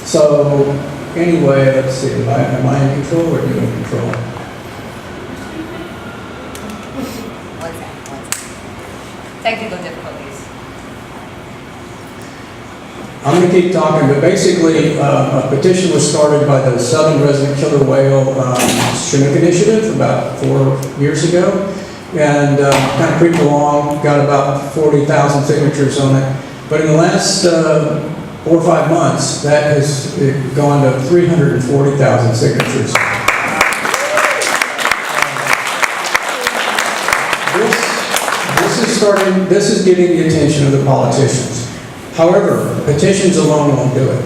So anyway, let's see. Am I in control or are you in control? Technical difficulties. I'm going to keep talking, but basically a petition was started by the Southern Resident Killer Whale Chinook Initiative about 4 years ago, and kind of creeped along, got about 40,000 signatures on it. But in the last 4 or 5 months, that has gone to 340,000 signatures. This is getting the attention of the politicians. However, petitions alone won't do it.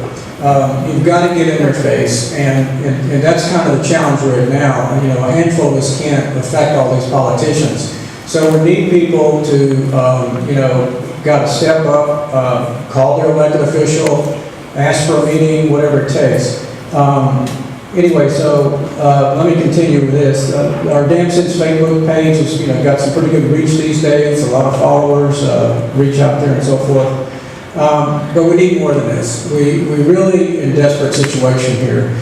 You've got to get in their face, and that's kind of the challenge right now. A handful of us can't affect all these politicians. So we need people to, got to step up, call their elected official, ask for a meeting, whatever it takes. Anyway, so let me continue with this. Our Dam Sense Facebook page has got some pretty good reach these days, a lot of followers, reach out there and so forth. But we need more than this. We're really in a desperate situation here.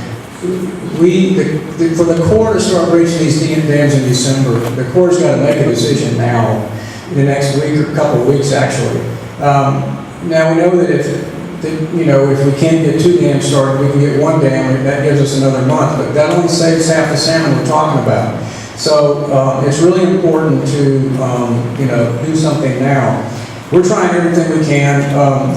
For the Corps to start breaching these dams in December, the Corps got to make a decision now, in the next week or couple of weeks actually. Now we know that if we can't get 2 dams started, we can get 1 dam, that gives us another month, but that only saves half the salmon we're talking about. So it's really important to do something now. We're trying everything we can.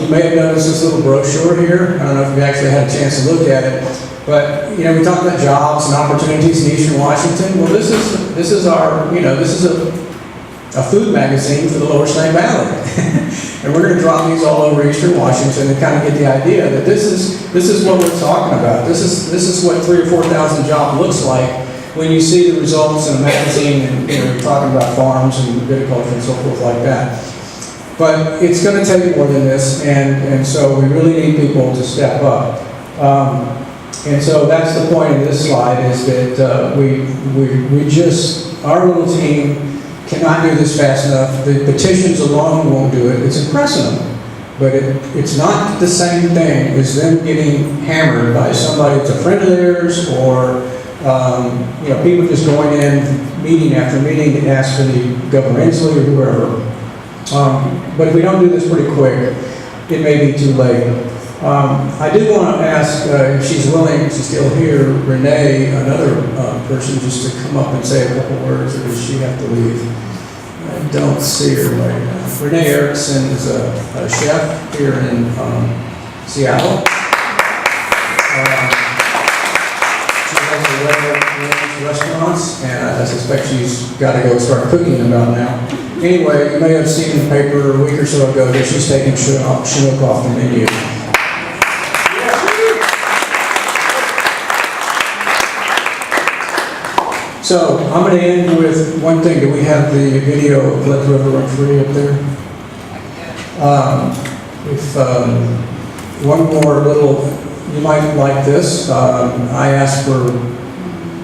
You may have noticed this little brochure here. I don't know if you've actually had a chance to look at it, but we talk about jobs and opportunities in Eastern Washington. Well, this is our this is a food magazine for the Lower Snake Valley, and we're going to drop these all over Eastern Washington and kind of get the idea that this is what we're talking about. This is what 3,000 or 4,000 job looks like when you see the results in a magazine, and you're talking about farms and viticulture and so forth like that. But it's going to take more than this, and so we really need people to step up. And so that's the point of this slide, is that our little team cannot do this fast enough. The petitions alone won't do it. It's impressing them, but it's not the same thing as them getting hammered by somebody that's a friend of theirs, or people just going in meeting after meeting to ask for the Governor Inslee or whoever. But if we don't do this pretty quick, it may be too late. I do want to ask, if she's willing, if she's still here, Renee, another person, just to come up and say a couple words, or does she have to leave? I don't see her right now. Renee Erickson is a chef here in Seattle. She has a restaurants, and I suspect she's got to go start cooking about now. Anyway, you may have seen in the paper a week or so ago that she's taking Chinook off the menu. So I'm going to end with one thing. Do we have the video of Let the River Run Free up there? One more little, you might like this. I asked for,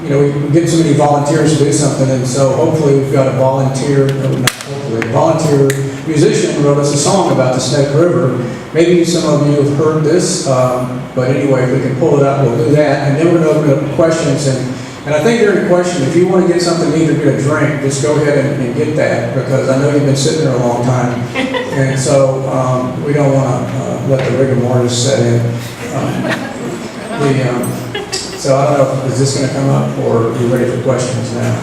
you know, we get so many volunteers to do something, and so hopefully we've got a volunteer, no, not hopefully, a volunteer musician wrote us a song about the Snake River. Maybe some of you have heard this, but anyway, if we can pull it up, we'll do that. And then we're going to open up questions. And I think during the question, if you want to get something to eat or get a drink, just go ahead and get that, because I know you've been sitting there a long time. And so we don't want to let the rigor mortis set in. So I don't know, is this going to come up, or are you ready for questions now?